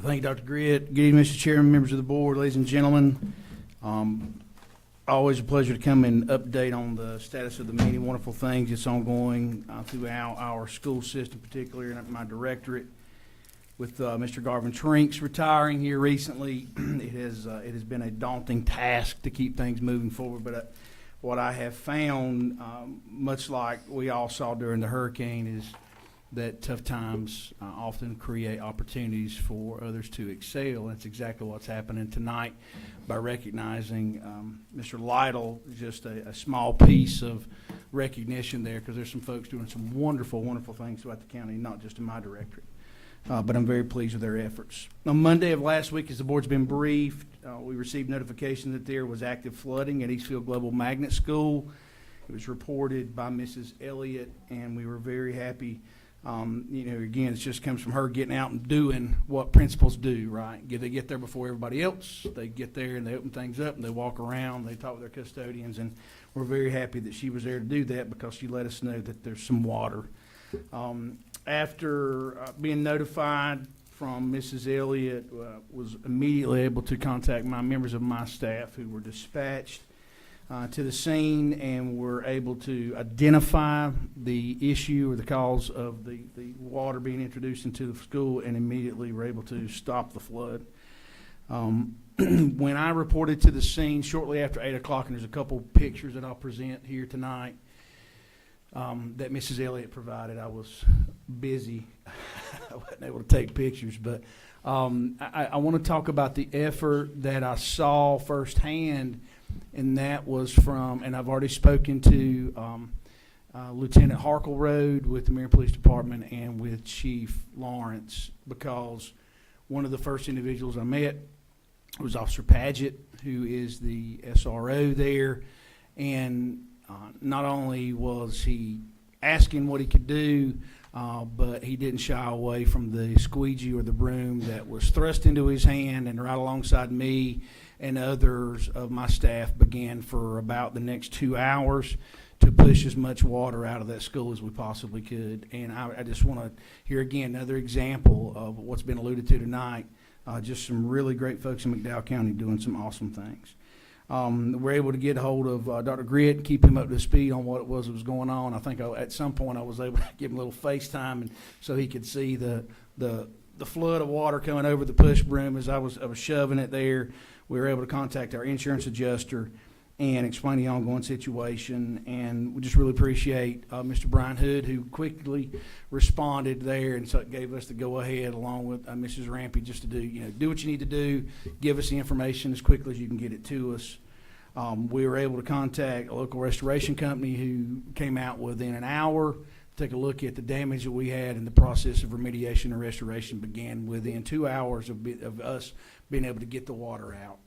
Thank you, Dr. Gritt. Good evening, Mr. Chairman, members of the board, ladies and gentlemen. Always a pleasure to come and update on the status of the many wonderful things that's ongoing throughout our school system, particularly in my directorate. With Mr. Garvin Trinks retiring here recently, it has been a daunting task to keep things moving forward. But what I have found, much like we all saw during the hurricane, is that tough times often create opportunities for others to excel. That's exactly what's happening tonight by recognizing Mr. Lytle, just a small piece of recognition there, because there's some folks doing some wonderful, wonderful things throughout the county, not just in my directorate. But I'm very pleased with their efforts. On Monday of last week, as the board's been briefed, we received notification that there was active flooding at Eastfield Global Magnet School. It was reported by Mrs. Elliott, and we were very happy. Again, it just comes from her getting out and doing what principals do, right? They get there before everybody else. They get there and they open things up and they walk around. They talk with their custodians, and we're very happy that she was there to do that because she let us know that there's some water. After being notified from Mrs. Elliott, was immediately able to contact members of my staff who were dispatched to the scene and were able to identify the issue or the cause of the water being introduced into the school, and immediately were able to stop the flood. When I reported to the scene shortly after 8 o'clock, and there's a couple pictures that I'll present here tonight that Mrs. Elliott provided, I was busy. I wasn't able to take pictures, but I want to talk about the effort that I saw firsthand. And that was from, and I've already spoken to Lieutenant Harkleroad with the Marion Police Department and with Chief Lawrence, because one of the first individuals I met was Officer Paget, who is the SRO there. And not only was he asking what he could do, but he didn't shy away from the squeegee or the broom that was thrust into his hand, and right alongside me and others of my staff began for about the next 2 hours to push as much water out of that school as we possibly could. And I just want to hear again another example of what's been alluded to tonight, just some really great folks in McDowell County doing some awesome things. We're able to get a hold of Dr. Gritt and keep him up to speed on what it was that was going on. I think at some point I was able to give him a little FaceTime, and so he could see the flood of water coming over the push broom as I was shoving it there. We were able to contact our insurance adjuster and explain the ongoing situation, and we just really appreciate Mr. Brian Hood, who quickly responded there, and so it gave us the go-ahead along with Mrs. Rampy just to do what you need to do, give us the information as quickly as you can get it to us. We were able to contact a local restoration company who came out within an hour, take a look at the damage that we had, and the process of remediation and restoration began within 2 hours of us being able to get the water out.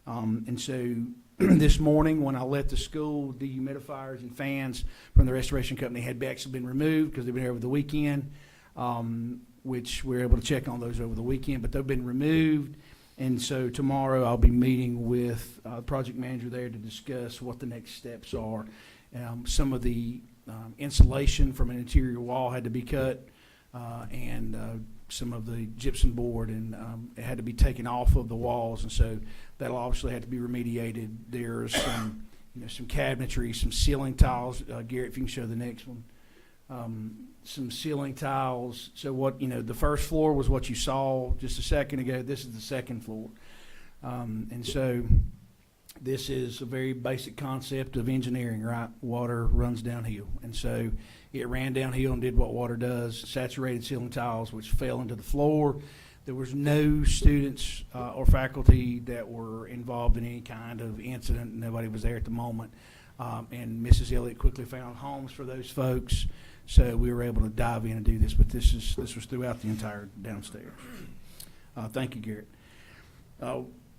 And so this morning when I left the school, dehumidifiers and fans from the restoration company had actually been removed because they've been here over the weekend, which we were able to check on those over the weekend, but they've been removed. And so tomorrow I'll be meeting with the project manager there to discuss what the next steps are. Some of the insulation from an interior wall had to be cut, and some of the gypsum board, and it had to be taken off of the walls, and so that'll obviously have to be remediated. There's some, some cabinetry, some ceiling tiles. Garrett, if you can show the next one. Some ceiling tiles. So what, the first floor was what you saw just a second ago. This is the second floor. And so this is a very basic concept of engineering, right? Water runs downhill. And so it ran downhill and did what water does, saturated ceiling tiles, which fell into the floor. There was no students or faculty that were involved in any kind of incident. Nobody was there at the moment. And Mrs. Elliott quickly found homes for those folks. So we were able to dive in and do this, but this was throughout the entire downstairs. Thank you, Garrett.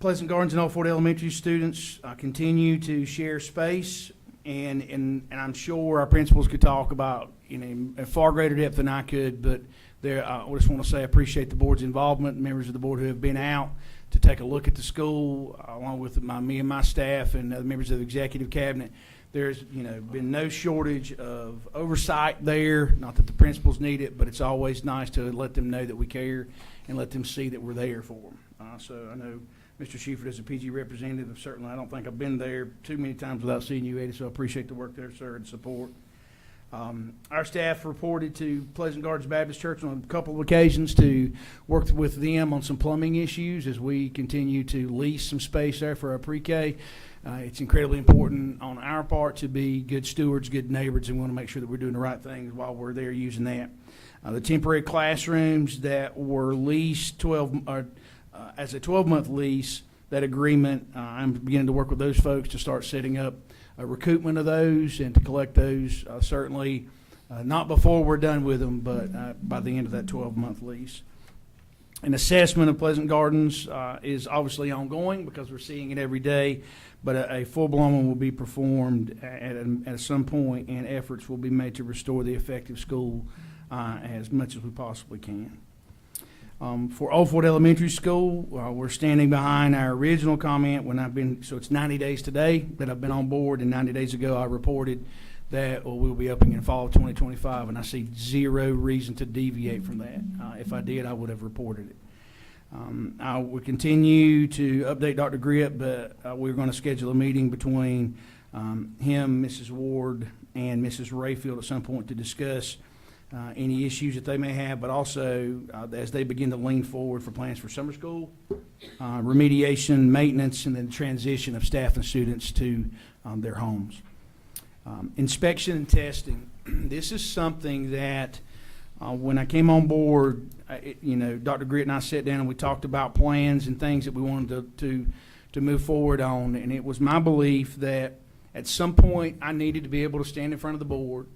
Pleasant Gardens and Old Fort Elementary students continue to share space and I'm sure our principals could talk about, in far greater depth than I could, but I just want to say I appreciate the board's involvement, members of the board who have been out to take a look at the school, along with me and my staff and other members of the executive cabinet. There's, been no shortage of oversight there. Not that the principals need it, but it's always nice to let them know that we care and let them see that we're there for them. So I know Mr. Schufert is a PG representative. Certainly, I don't think I've been there too many times without seeing you, Eddie, so I appreciate the work there, sir, and support. Our staff reported to Pleasant Gardens Baptist Church on a couple of occasions to work with them on some plumbing issues as we continue to lease some space there for our pre-K. It's incredibly important on our part to be good stewards, good neighbors, and we want to make sure that we're doing the right things while we're there using that. The temporary classrooms that were leased as a 12-month lease, that agreement, I'm beginning to work with those folks to start setting up a recoupment of those and to collect those, certainly not before we're done with them, but by the end of that 12-month lease. An assessment of Pleasant Gardens is obviously ongoing because we're seeing it every day, but a full-blown one will be performed at some point, and efforts will be made to restore the effective school as much as we possibly can. For Old Fort Elementary School, we're standing behind our original comment so it's 90 days today that I've been on board, and 90 days ago I reported that we'll be opening in fall of 2025, and I see zero reason to deviate from that. If I did, I would have reported it. I will continue to update Dr. Grip, but we're going to schedule a meeting between him, Mrs. Ward, and Mrs. Rayfield at some point to discuss any issues that they may have, but also as they begin to lean forward for plans for summer school, remediation, maintenance, and then transition of staff and students to their homes. Inspection and testing. This is something that when I came on board, Dr. Gritt and I sat down and we talked about plans and things that we wanted to move forward on, and it was my belief that at some point I needed to be able to stand in front of the board.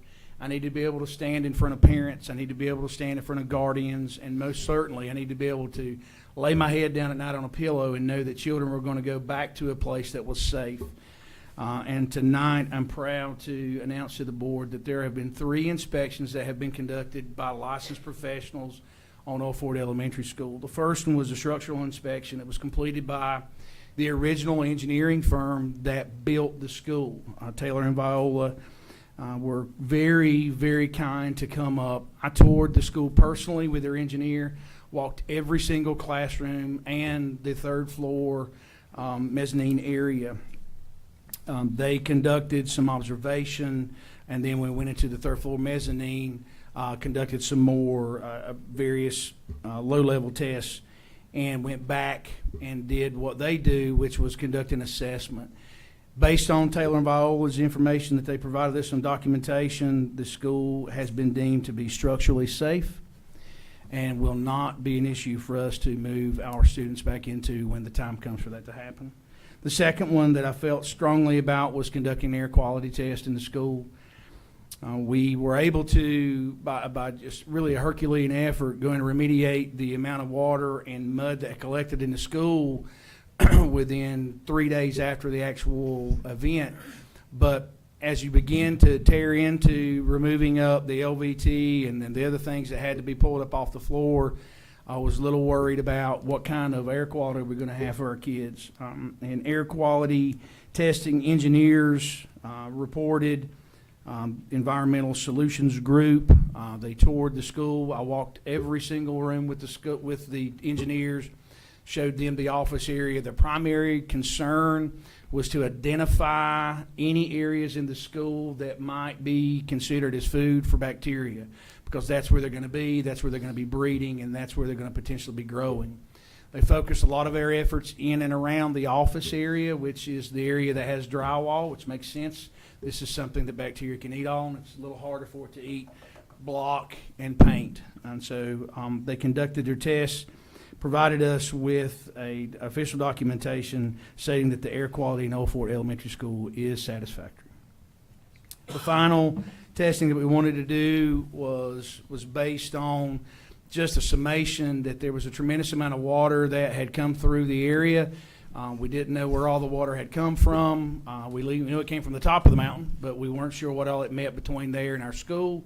I need to be able to stand in front of parents. I need to be able to stand in front of guardians. And most certainly, I need to be able to lay my head down at night on a pillow and know that children were going to go back to a place that was safe. And tonight, I'm proud to announce to the board that there have been 3 inspections that have been conducted by licensed professionals on Old Fort Elementary School. The first one was a structural inspection. It was completed by the original engineering firm that built the school, Taylor and Viola. Were very, very kind to come up. I toured the school personally with their engineer, walked every single classroom and the 3rd floor mezzanine area. They conducted some observation, and then we went into the 3rd floor mezzanine, conducted some more various low-level tests, and went back and did what they do, which was conduct an assessment. Based on Taylor and Viola's information that they provided us, some documentation, the school has been deemed to be structurally safe and will not be an issue for us to move our students back into when the time comes for that to happen. The second one that I felt strongly about was conducting an air quality test in the school. We were able to, by just really a Herculean effort, going to remediate the amount of water and mud that collected in the school within 3 days after the actual event. But as you begin to tear into removing up the LVT and then the other things that had to be pulled up off the floor, I was a little worried about what kind of air quality we're going to have for our kids. And air quality testing engineers reported, Environmental Solutions Group, they toured the school. I walked every single room with the engineers, showed them the office area. The primary concern was to identify any areas in the school that might be considered as food for bacteria, because that's where they're going to be, that's where they're going to be breeding, and that's where they're going to potentially be growing. They focused a lot of their efforts in and around the office area, which is the area that has drywall, which makes sense. This is something that bacteria can eat on. It's a little harder for it to eat block and paint. And so they conducted their tests, provided us with a official documentation stating that the air quality in Old Fort Elementary School is satisfactory. The final testing that we wanted to do was based on just a summation that there was a tremendous amount of water that had come through the area. We didn't know where all the water had come from. We knew it came from the top of the mountain, but we weren't sure what all it meant between there and our school.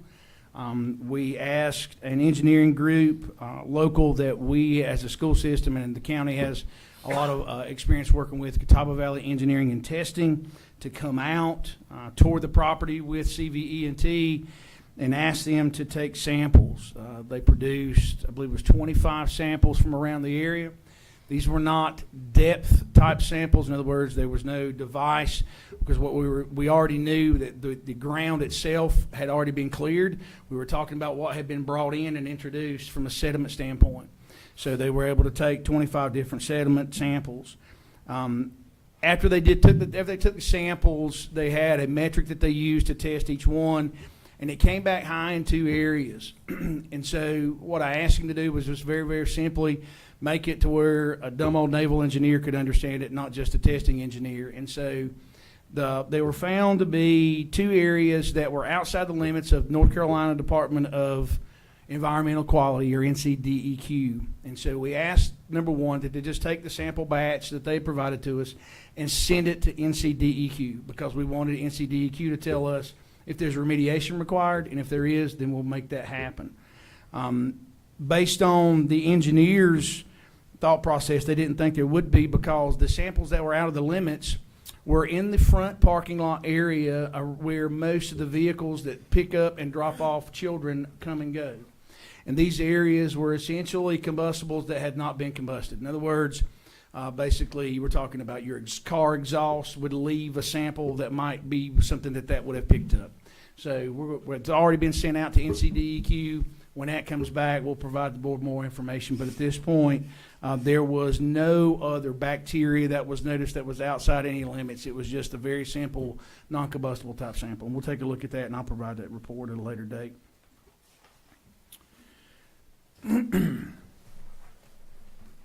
We asked an engineering group, local, that we as a school system and the county has a lot of experience working with, Catawba Valley Engineering and Testing, to come out, tour the property with CVE&T, and asked them to take samples. They produced, I believe it was 25 samples from around the area. These were not depth type samples. In other words, there was no device, because we already knew that the ground itself had already been cleared. We were talking about what had been brought in and introduced from a sediment standpoint. So they were able to take 25 different sediment samples. After they took the samples, they had a metric that they used to test each one, and it came back high in 2 areas. And so what I asked him to do was just very, very simply make it to where a dumb old naval engineer could understand it, not just a testing engineer. And so they were found to be 2 areas that were outside the limits of North Carolina Department of Environmental Quality, or NCDEQ. And so we asked, number one, that they just take the sample batch that they provided to us and send it to NCDEQ, because we wanted NCDEQ to tell us if there's remediation required, and if there is, then we'll make that happen. Based on the engineers' thought process, they didn't think there would be, because the samples that were out of the limits were in the front parking lot area, where most of the vehicles that pick up and drop off children come and go. And these areas were essentially combustibles that had not been combusted. In other words, basically, you were talking about your car exhaust would leave a sample that might be something that would have picked up. So it's already been sent out to NCDEQ. When that comes back, we'll provide the board more information. But at this point, there was no other bacteria that was noticed that was outside any limits. It was just a very simple, non-combustible type sample. And we'll take a look at that, and I'll provide that report at a later date.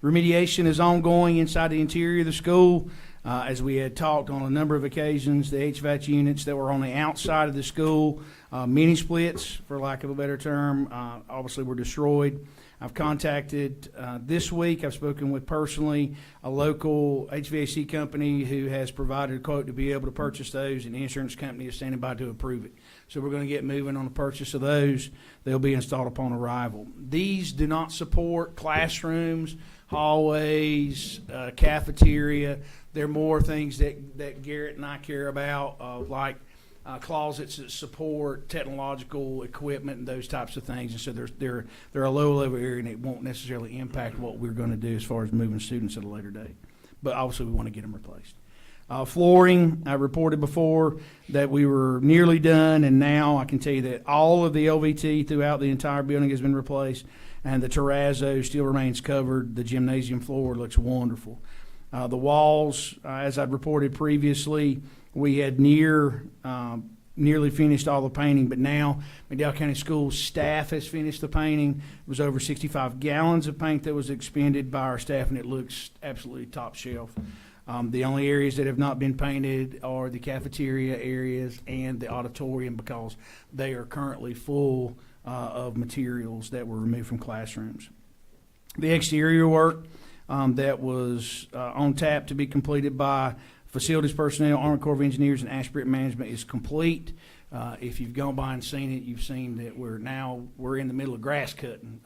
Remediation is ongoing inside the interior of the school. As we had talked on a number of occasions, the HVAC units that were on the outside of the school, mini splits, for lack of a better term, obviously were destroyed. I've contacted this week, I've spoken with personally a local HVAC company who has provided a quote to be able to purchase those, and the insurance company is standing by to approve it. So we're going to get moving on the purchase of those. They'll be installed upon arrival. These do not support classrooms, hallways, cafeteria. They're more things that Garrett and I care about, like closets that support technological equipment and those types of things. And so they're a low-level area, and it won't necessarily impact what we're going to do as far as moving students at a later date. But obviously, we want to get them replaced. Flooring, I reported before that we were nearly done, and now I can tell you that all of the LVT throughout the entire building has been replaced, and the terrazzo still remains covered. The gymnasium floor looks wonderful. The walls, as I'd reported previously, we had nearly finished all the painting, but now McDowell County Schools staff has finished the painting. It was over 65 gallons of paint that was expended by our staff, and it looks absolutely top shelf. The only areas that have not been painted are the cafeteria areas and the auditorium, because they are currently full of materials that were removed from classrooms. The exterior work that was on tap to be completed by facilities personnel, Army Corps of Engineers, and Ashbridge Management is complete. If you've gone by and seen it, you've seen that we're in the middle of grass cutting.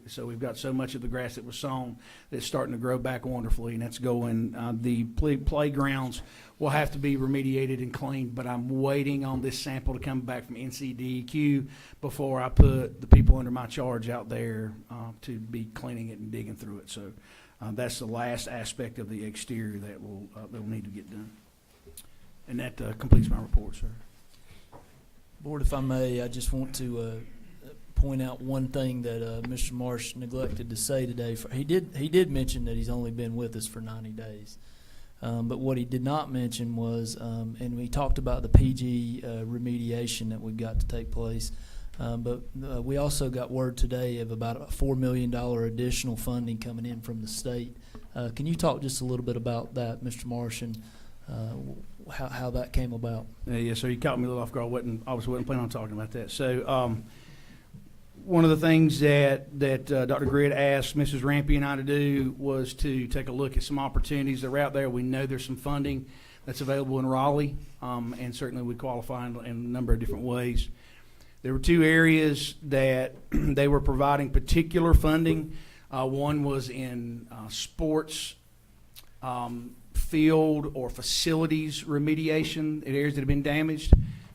So we've got so much of the grass that was sown that's starting to grow back wonderfully, and that's going. The playgrounds will have to be remediated and cleaned, but I'm waiting on this sample to come back from NCDEQ before I put the people under my charge out there to be cleaning it and digging through it. So that's the last aspect of the exterior that will need to get done. And that completes my report, sir. Board, if I may, I just want to point out one thing that Mr. Marsh neglected to say today. He did mention that he's only been with us for 90 days. But what he did not mention was, and we talked about the PG remediation that we've got to take place, but we also got word today of about a $4 million additional funding coming in from the state. Can you talk just a little bit about that, Mr. Marsh, and how that came about? Yes, sir. You caught me a little off guard. I wasn't planning on talking about that. So one of the things that Dr. Grid asked Mrs. Rampy and I to do was to take a look at some opportunities that are out there. We know there's some funding that's available in Raleigh, and certainly we qualify in a number of different ways. There were two areas that they were providing particular funding. One was in sports field or facilities remediation in areas that have been damaged.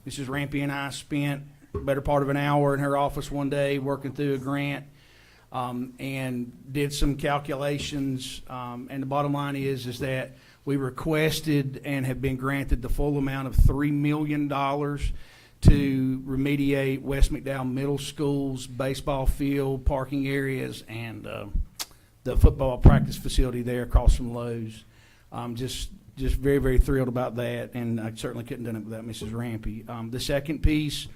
Mrs. Rampy and I spent the better part of an hour in her office one day working through a grant and did some calculations. And the bottom line is that we requested and have been granted the full amount of $3 million to remediate West McDowell Middle School's baseball field, parking areas, and the football practice facility there across from Lowe's. Just very, very thrilled about that, and I certainly couldn't have done it without Mrs. Rampy. The second piece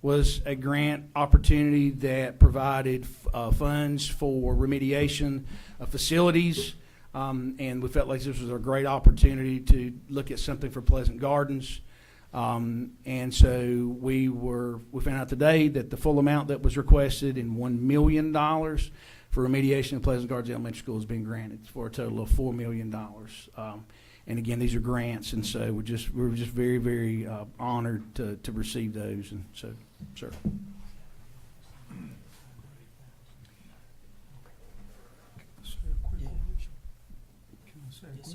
was a grant opportunity that provided funds for remediation of facilities, and we felt like this was a great opportunity to look at something for Pleasant Gardens. And so we found out today that the full amount that was requested in $1 million for remediation of Pleasant Gardens Elementary School has been granted for a total of $4 million. And again, these are grants, and so we were just very, very honored to receive those. And so, sir.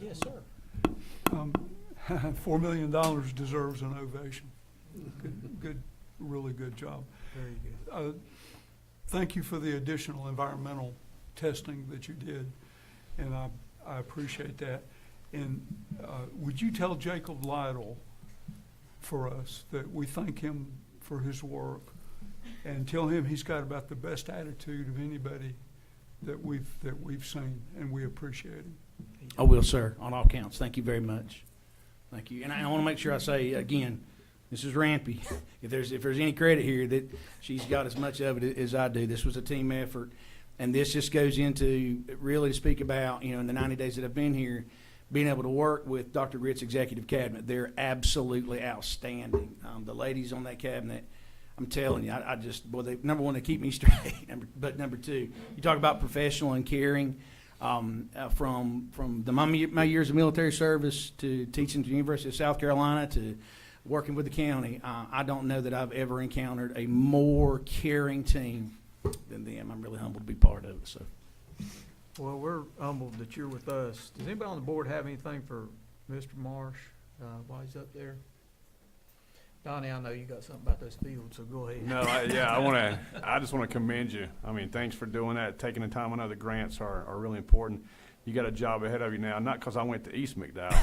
Yes, sir. $4 million deserves an ovation. Good, really good job. Very good. Thank you for the additional environmental testing that you did, and I appreciate that. And would you tell Jacob Lytle for us that we thank him for his work, and tell him he's got about the best attitude of anybody that we've seen, and we appreciate him. I will, sir, on all counts. Thank you very much. Thank you. And I want to make sure I say again, Mrs. Rampy, if there's any credit here, that she's got as much of it as I do. This was a team effort, and this just goes into really to speak about, in the 90 days that I've been here, being able to work with Dr. Gritt's executive cabinet. They're absolutely outstanding. The ladies on that cabinet, I'm telling you, number one, they keep me straight. But number two, you talk about professional and caring. From my years of military service to teaching at the University of South Carolina to working with the county, I don't know that I've ever encountered a more caring team than them. I'm really humbled to be part of it. So. Well, we're humbled that you're with us. Does anybody on the board have anything for Mr. Marsh while he's up there? Donnie, I know you got something about those fields, so go ahead. No, I just want to commend you. I mean, thanks for doing that, taking the time. I know the grants are really important. You got a job ahead of you now, not because I went to East McDowell,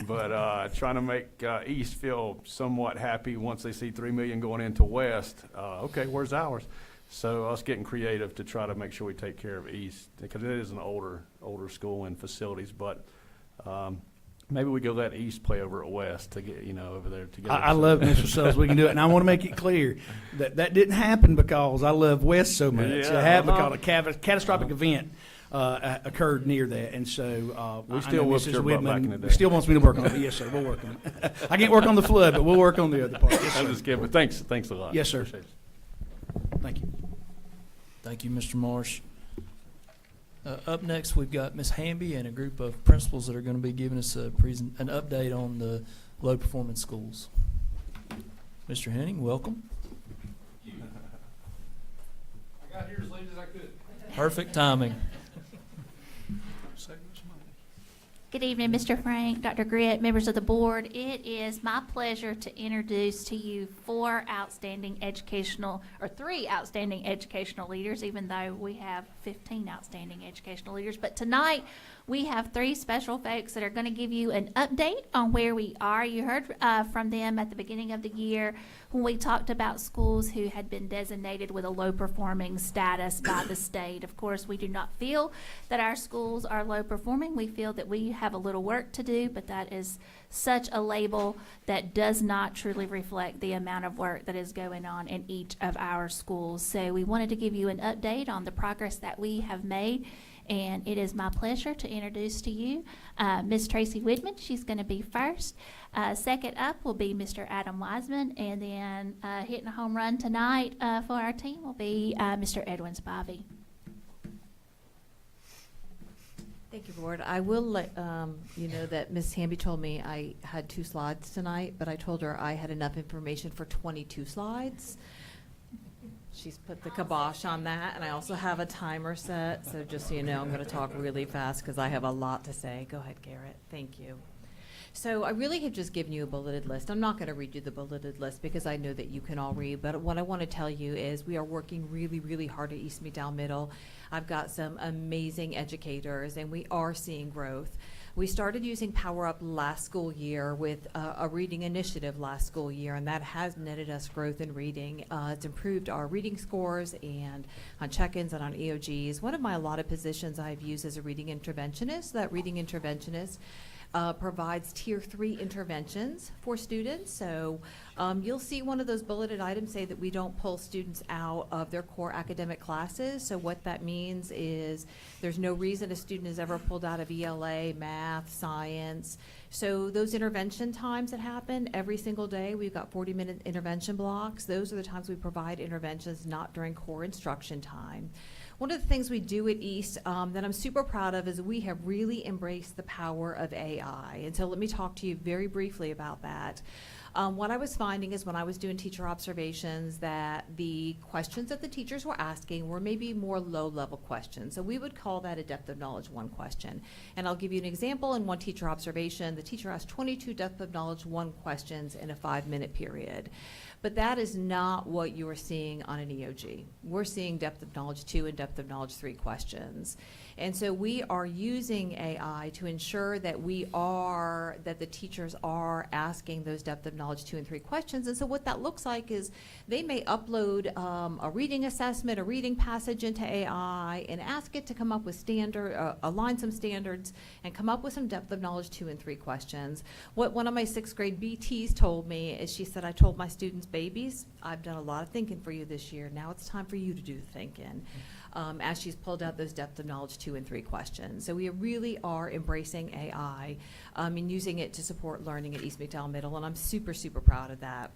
but trying to make East feel somewhat happy once they see $3 million going into West. Okay, where's ours? So us getting creative to try to make sure we take care of East, because it is an older school and facilities, but maybe we go let East play over at West to get, over there together. I love Mr. Sells. We can do it. And I want to make it clear that didn't happen because I love West so much. It happened because a catastrophic event occurred near that. And so we still whooped your butt back in the day. Still wants me to work on it. Yes, sir. We'll work on it. I can't work on the flood, but we'll work on the other part. Yes, I'm sir. just kidding, but thanks a lot. Yes, sir. Appreciate it. Thank you. Thank you, Mr. Marsh. Up next, we've got Ms. Hamby and a group of principals that are going to be giving us an update on the low-performance schools. Mr. Henning, welcome. I got here as late as I could. Perfect timing. Good evening, Mr. Frank, Dr. Gritt, members of the board. It is my pleasure to introduce to you three outstanding educational leaders, even though we have 15 outstanding educational leaders. But tonight, we have three special folks that are going to give you an update on where we are. You heard from them at the beginning of the year when we talked about schools who had been designated with a low-performing status by the state. Of course, we do not feel that our schools are low-performing. We feel that we have a little work to do, but that is such a label that does not truly reflect the amount of work that is going on in each of our schools. So we wanted to give you an update on the progress that we have made And it is my pleasure to introduce to you Miss Tracy Widman. She's going to be first. Second up will be Mr. Adam Wiseman. And then hitting a home run tonight for our team will be Mr. Edwin Spivey. Thank you, Board. I will let you know that Ms. Hamby told me I had 2 slides tonight, but I told her I had enough information for 22 slides. She's put the kibosh on that, and I also have a timer set, so just so you know, I'm going to talk really fast because I have a lot to say. Go ahead, Garrett. Thank you. So I really have just given you a bulleted list. I'm not going to read you the bulleted list because I know that you can all read, but what I want to tell you is we are working really, really hard at East McDowell Middle. I've got some amazing educators, and we are seeing growth. We started using Power Up last school year with a reading initiative last school year, and that has netted us growth in reading. It's improved our reading scores and on check-ins and on EOGs. One of my allotted positions I've used as a reading interventionist, that reading interventionist provides tier 3 interventions for students. So you'll see one of those bulleted items say that we don't pull students out of their core academic classes. So what that means is there's no reason a student is ever pulled out of ELA, math, science. So those intervention times that happen every single day, we've got 40-minute intervention blocks. Those are the times we provide interventions, not during core instruction time. One of the things we do at East that I'm super proud of is we have really embraced the power of AI. And so let me talk to you very briefly about that. What I was finding is when I was doing teacher observations that the questions that the teachers were asking were maybe more low-level questions. So we would call that a depth of knowledge 1 question. And I'll give you an example. In one teacher observation, the teacher asked 22 depth of knowledge 1 questions in a 5-minute period. But that is not what you are seeing on an EOG. We're seeing depth of knowledge 2 and depth of knowledge 3 questions. And so we are using AI to ensure that that the teachers are asking those depth of knowledge 2 and 3 questions. And so what that looks like is they may upload a reading assessment, a reading passage into AI and ask it to come up with align some standards and come up with some depth of knowledge 2 and 3 questions. What one of my 6th grade BTs told me is she said, I told my students, babies, I've done a lot of thinking for you this year. Now it's time for you to do the thinking. As she's pulled out those depth of knowledge 2 and 3 questions. So we really are embracing AI and using it to support learning at East McDowell Middle, and I'm super, super proud of that.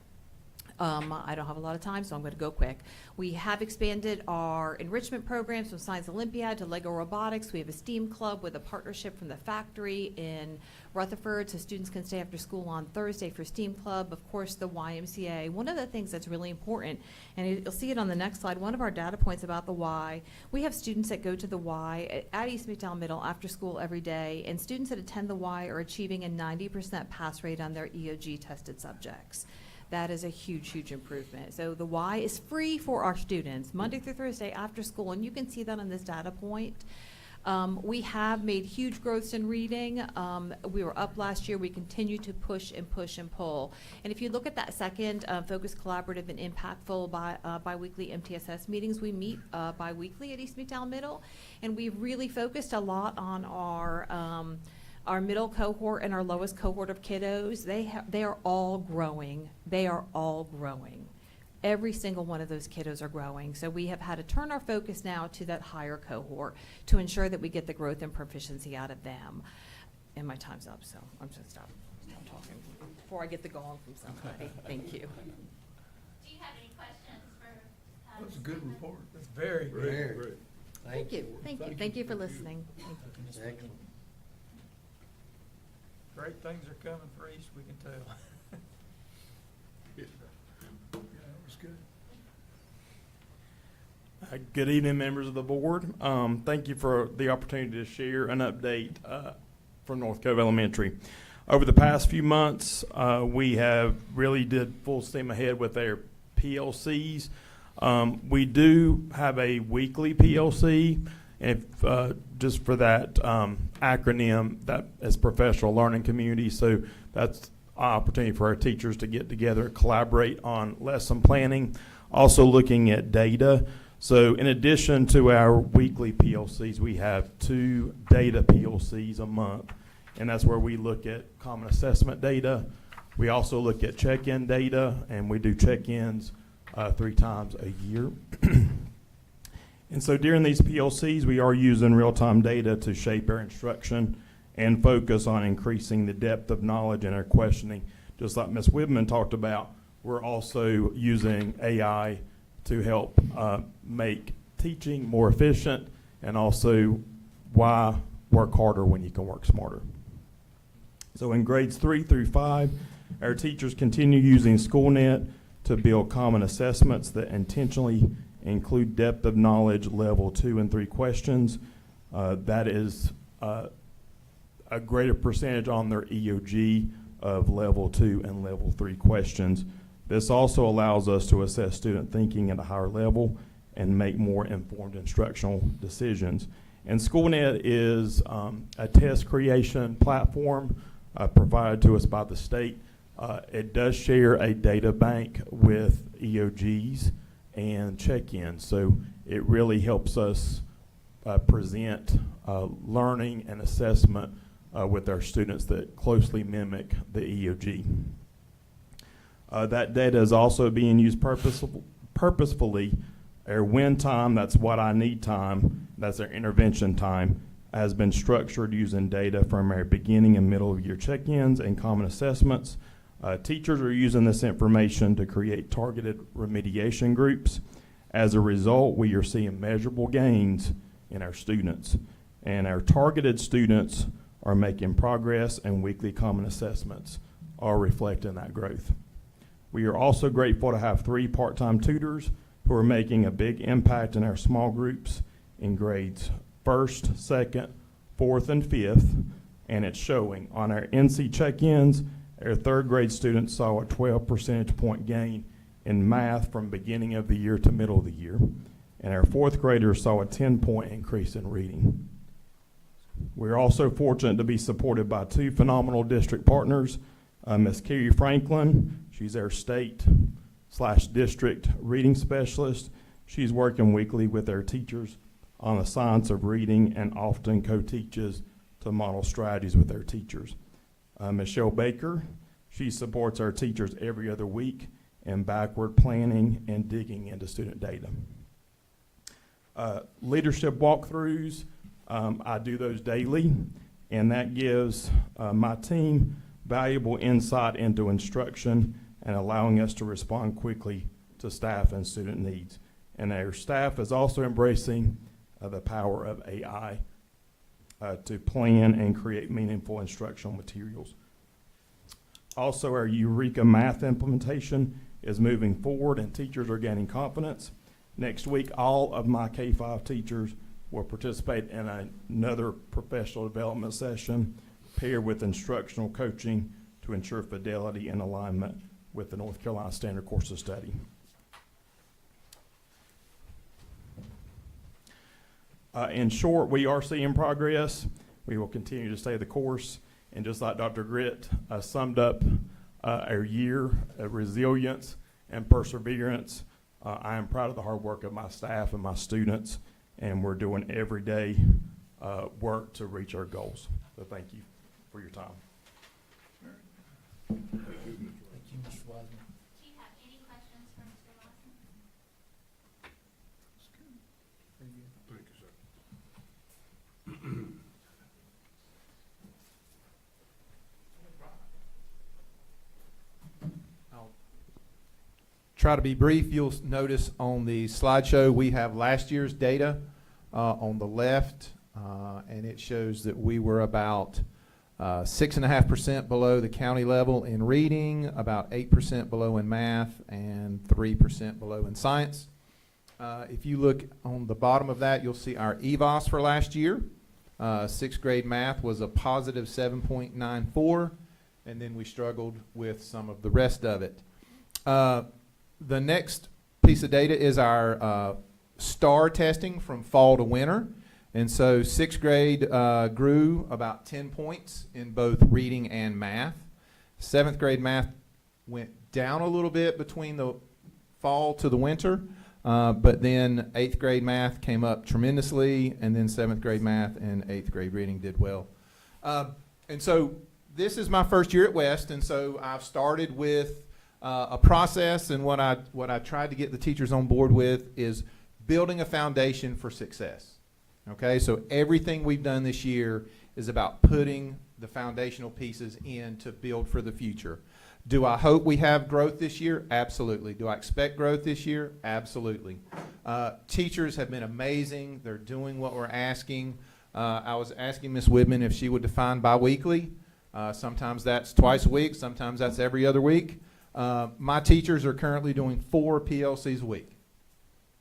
I don't have a lot of time, so I'm going to go quick. We have expanded our enrichment programs from Science Olympiad to Lego Robotics. We have a STEAM club with a partnership from the factory in Rutherford, so students can stay after school on Thursday for STEAM club. Of course, the YMCA. One of the things that's really important, and you'll see it on the next slide, one of our data points about the Y, we have students that go to the Y at East McDowell Middle after school every day, and students that attend the Y are achieving a 90% pass rate on their EOG tested subjects. That is a huge, huge improvement. So the Y is free for our students, Monday through Thursday after school, and you can see that on this data point. We have made huge growths in reading. We were up last year. We continue to push and push and pull. And if you look at that second, Focus Collaborative and Impactful bi-weekly MTSS meetings, we meet bi-weekly at East McDowell Middle, and we've really focused a lot on our middle cohort and our lowest cohort of kiddos. They are all growing. They are all growing. Every single one of those kiddos are growing. So we have had to turn our focus now to that higher cohort to ensure that we get the growth and proficiency out of them. And my time's up, so I'm just stop talking before I get the gong from somebody. Thank you. Do you have any questions for That's a good report. That's very good. Very good. Thank you. Thank you. Thank you for listening. Excellent. Great things are coming for East, we can tell. Yeah, that was good. Good evening, members of the board. Thank you for the opportunity to share an update from North Cove Elementary. Over the past few months, we have really did full steam ahead with their PLCs. We do have a weekly PLC, and just for that acronym, that is Professional Learning Community. So that's an opportunity for our teachers to get together, collaborate on lesson planning, also looking at data. So in addition to our weekly PLCs, we have 2 data PLCs a month, and that's where we look at common assessment data. We also look at check-in data, and we do check-ins 3 times a year. And so during these PLCs, we are using real-time data to shape our instruction and focus on increasing the depth of knowledge in our questioning. Just like Ms. Whitman talked about, we're also using AI to help make teaching more efficient, and also why work harder when you can work smarter. So in grades 3 through 5, our teachers continue using SchoolNet to build common assessments that intentionally include depth of knowledge level 2 and 3 questions. That is a greater percentage on their EOG of level 2 and level 3 questions. This also allows us to assess student thinking at a higher level and make more informed instructional decisions. And SchoolNet is a test creation platform provided to us by the state. It does share a data bank with EOGs and check-ins, so it really helps us present learning and assessment with our students that closely mimic the EOG. That data is also being used purposefully. Our win time, that's what I need time, that's our intervention time, has been structured using data from our beginning and middle of year check-ins and common assessments. Teachers are using this information to create targeted remediation groups. As a result, we are seeing measurable gains in our students, and our targeted students are making progress, and weekly common assessments are reflecting that growth. We are also grateful to have 3 part-time tutors who are making a big impact in our small groups in grades 1st, 2nd, 4th, and 5th, and it's showing. On our NC check-ins, our 3rd grade students saw a 12 percentage point gain in math from beginning of the year to middle of the year, and our 4th graders saw a 10-point increase in reading. We're also fortunate to be supported by 2 phenomenal district partners. Ms. Carrie Franklin, she's our state/district reading specialist. She's working weekly with our teachers on the science of reading and often co-teaches to model strategies with our teachers. Michelle Baker, she supports our teachers every other week in backward planning and digging into student data. Leadership walkthroughs, I do those daily, and that gives my team valuable insight into instruction and allowing us to respond quickly to staff and student needs. And our staff is also embracing the power of AI to plan and create meaningful instructional materials. Also, our Eureka Math implementation is moving forward and teachers are gaining confidence. Next week, all of my K-5 teachers will participate in another professional development session paired with instructional coaching to ensure fidelity and alignment with the North Carolina Standard Course of Study. In short, we are seeing progress. We will continue to stay the course. And just like Dr. Gritt summed up our year of resilience and perseverance, I am proud of the hard work of my staff and my students, and we're doing everyday work to reach our goals. So thank you for your time. Thank you, Mr. Wiseman. Do you have any questions for Mr. Wiseman? Thank you, sir. I'll try to be brief. You'll notice on the slideshow we have last year's data on the left, and it shows that we were about 6.5% below the county level in reading, about 8% below in math, and 3% below in science. If you look on the bottom of that, you'll see our EVOS for last year. 6th grade math was a positive 7.94, and then we struggled with some of the rest of it. The next piece of data is our STAR testing from fall to winter. And so 6th grade grew about 10 points in both reading and math. 7th grade math went down a little bit between the fall to the winter, but then 8th grade math came up tremendously, and then 7th grade math and 8th grade reading did well. And so this is my first year at West, and so I've started with a process, and what I tried to get the teachers on board with is building a foundation for success. Okay, so everything we've done this year is about putting the foundational pieces in to build for the future. Do I hope we have growth this year? Absolutely. Do I expect growth this year? Absolutely. Teachers have been amazing. They're doing what we're asking. I was asking Ms. Whitman if she would define biweekly. Sometimes that's twice a week. Sometimes that's every other week. My teachers are currently doing 4 PLCs a week.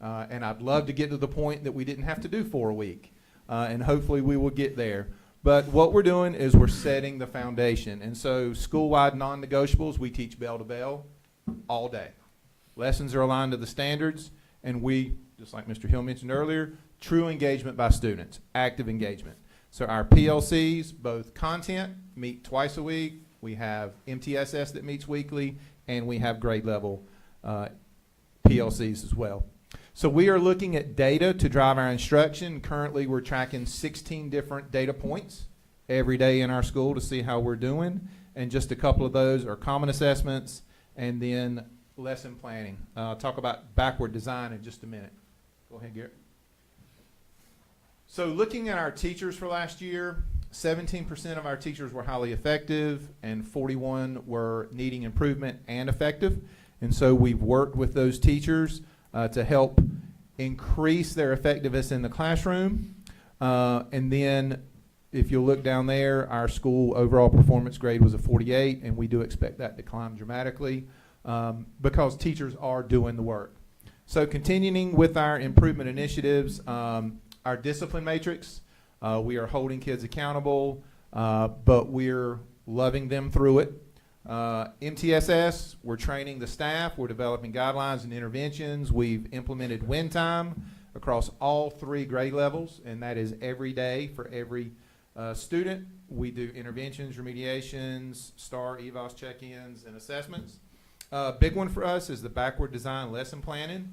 And I'd love to get to the point that we didn't have to do 4 a week. And hopefully we will get there. But what we're doing is we're setting the foundation. And so school-wide non-negotiables, we teach bell to bell all day. Lessons are aligned to the standards, and we, just like Mr. Hill mentioned earlier, true engagement by students, active engagement. So our PLCs, both content, meet twice a week. We have MTSS that meets weekly, and we have grade level PLCs as well. So we are looking at data to drive our instruction. Currently, we're tracking 16 different data points every day in our school to see how we're doing. And just a couple of those are common assessments and then lesson planning. I'll talk about backward design in just a minute. Go ahead, Garrett. So looking at our teachers for last year, 17% of our teachers were highly effective and 41 were needing improvement and effective. And so we've worked with those teachers to help increase their effectiveness in the classroom. And then if you look down there, our school overall performance grade was a 48, and we do expect that to climb dramatically because teachers are doing the work. So continuing with our improvement initiatives, our discipline matrix, we are holding kids accountable, but we're loving them through it. MTSS, we're training the staff, we're developing guidelines and interventions. We've implemented win time across all 3 grade levels, and that is every day for every student. We do interventions, remediations, STAR, EVOS check-ins, and assessments. Big one for us is the backward design lesson planning.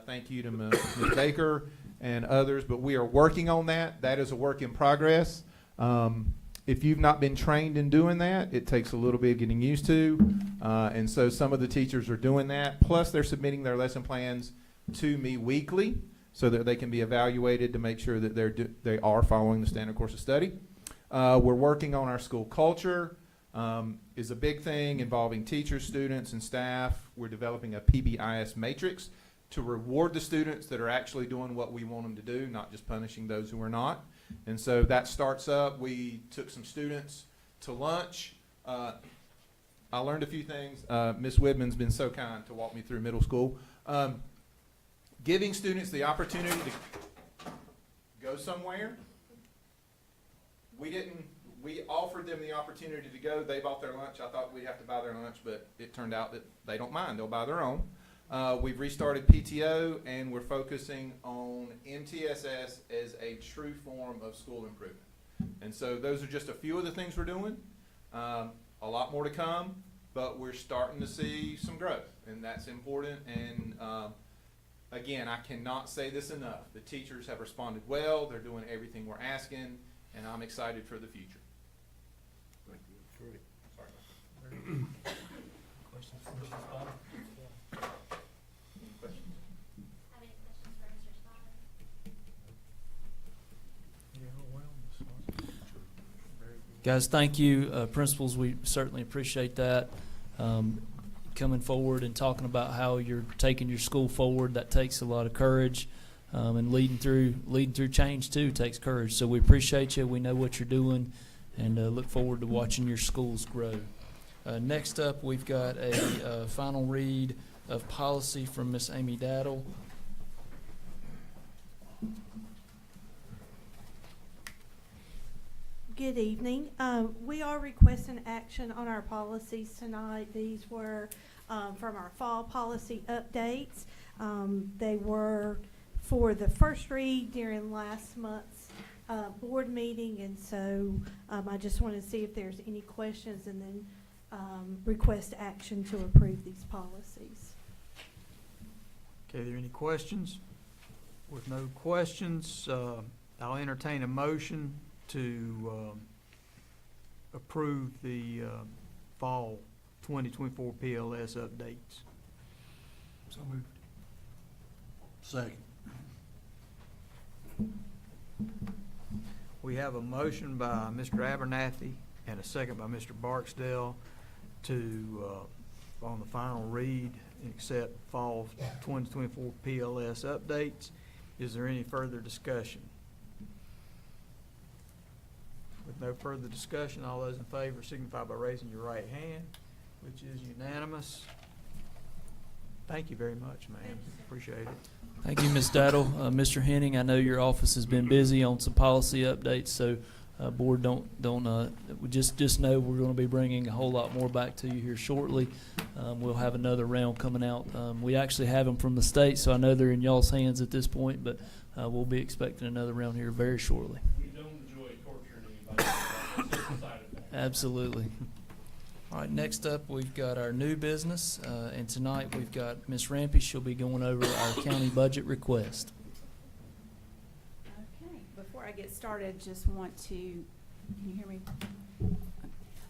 Thank you to Ms. Baker and others, but we are working on that. That is a work in progress. If you've not been trained in doing that, it takes a little bit of getting used to. And so some of the teachers are doing that. Plus, they're submitting their lesson plans to me weekly so that they can be evaluated to make sure that they are following the standard course of study. We're working on our school culture. Is a big thing involving teachers, students, and staff. We're developing a PBIS matrix to reward the students that are actually doing what we want them to do, not just punishing those who are not. And so that starts up. We took some students to lunch. I learned a few things. Ms. Whitman's been so kind to walk me through middle school. Giving students the opportunity to go somewhere. We offered them the opportunity to go. They bought their lunch. I thought we'd have to buy their lunch, but it turned out that they don't mind. They'll buy their own. We've restarted PTO, and we're focusing on MTSS as a true form of school improvement. And so those are just a few of the things we're doing. A lot more to come, but we're starting to see some growth, and that's important. And again, I cannot say this enough. The teachers have responded well. They're doing everything we're asking, and I'm excited for the future. Thank you. Great. Sorry. Questions for Mr. Spotter? Guys, thank you. Principals, we certainly appreciate that. Coming forward and talking about how you're taking your school forward, that takes a lot of courage. And leading through change, too, takes courage. So we appreciate you. We know what you're doing, and look forward to watching your schools grow. Next up, we've got a final read of policy from Miss Amy Daddle. Good evening. We are requesting action on our policies tonight. These were from our fall policy updates. They were for the first read during last month's board meeting, and so I just want to see if there's any questions and then request action to approve these policies. Okay, are there any questions? With no questions, I'll entertain a motion to approve the fall 2024 PLS updates. So moved. Second. We have a motion by Mr. Abernathy and a second by Mr. Barksdale to, on the final read, accept fall 2024 PLS updates. Is there any further discussion? With no further discussion, all those in favor signify by raising your right hand, which is unanimous. Thank you very much, ma'am. Appreciate it. Thank you, Ms. Daddle. Mr. Henning, I know your office has been busy on some policy updates, so board just know we're going to be bringing a whole lot more back to you here shortly. We'll have another round coming out. We actually have them from the state, so I know they're in y'all's hands at this point, but we'll be expecting another round here very shortly. We don't enjoy torturing anybody. That's just a side effect. Absolutely. All right, next up, we've got our new business, and tonight we've got Ms. Rampy. She'll be going over our county budget request. Okay, before I get started, just want to, can you hear me?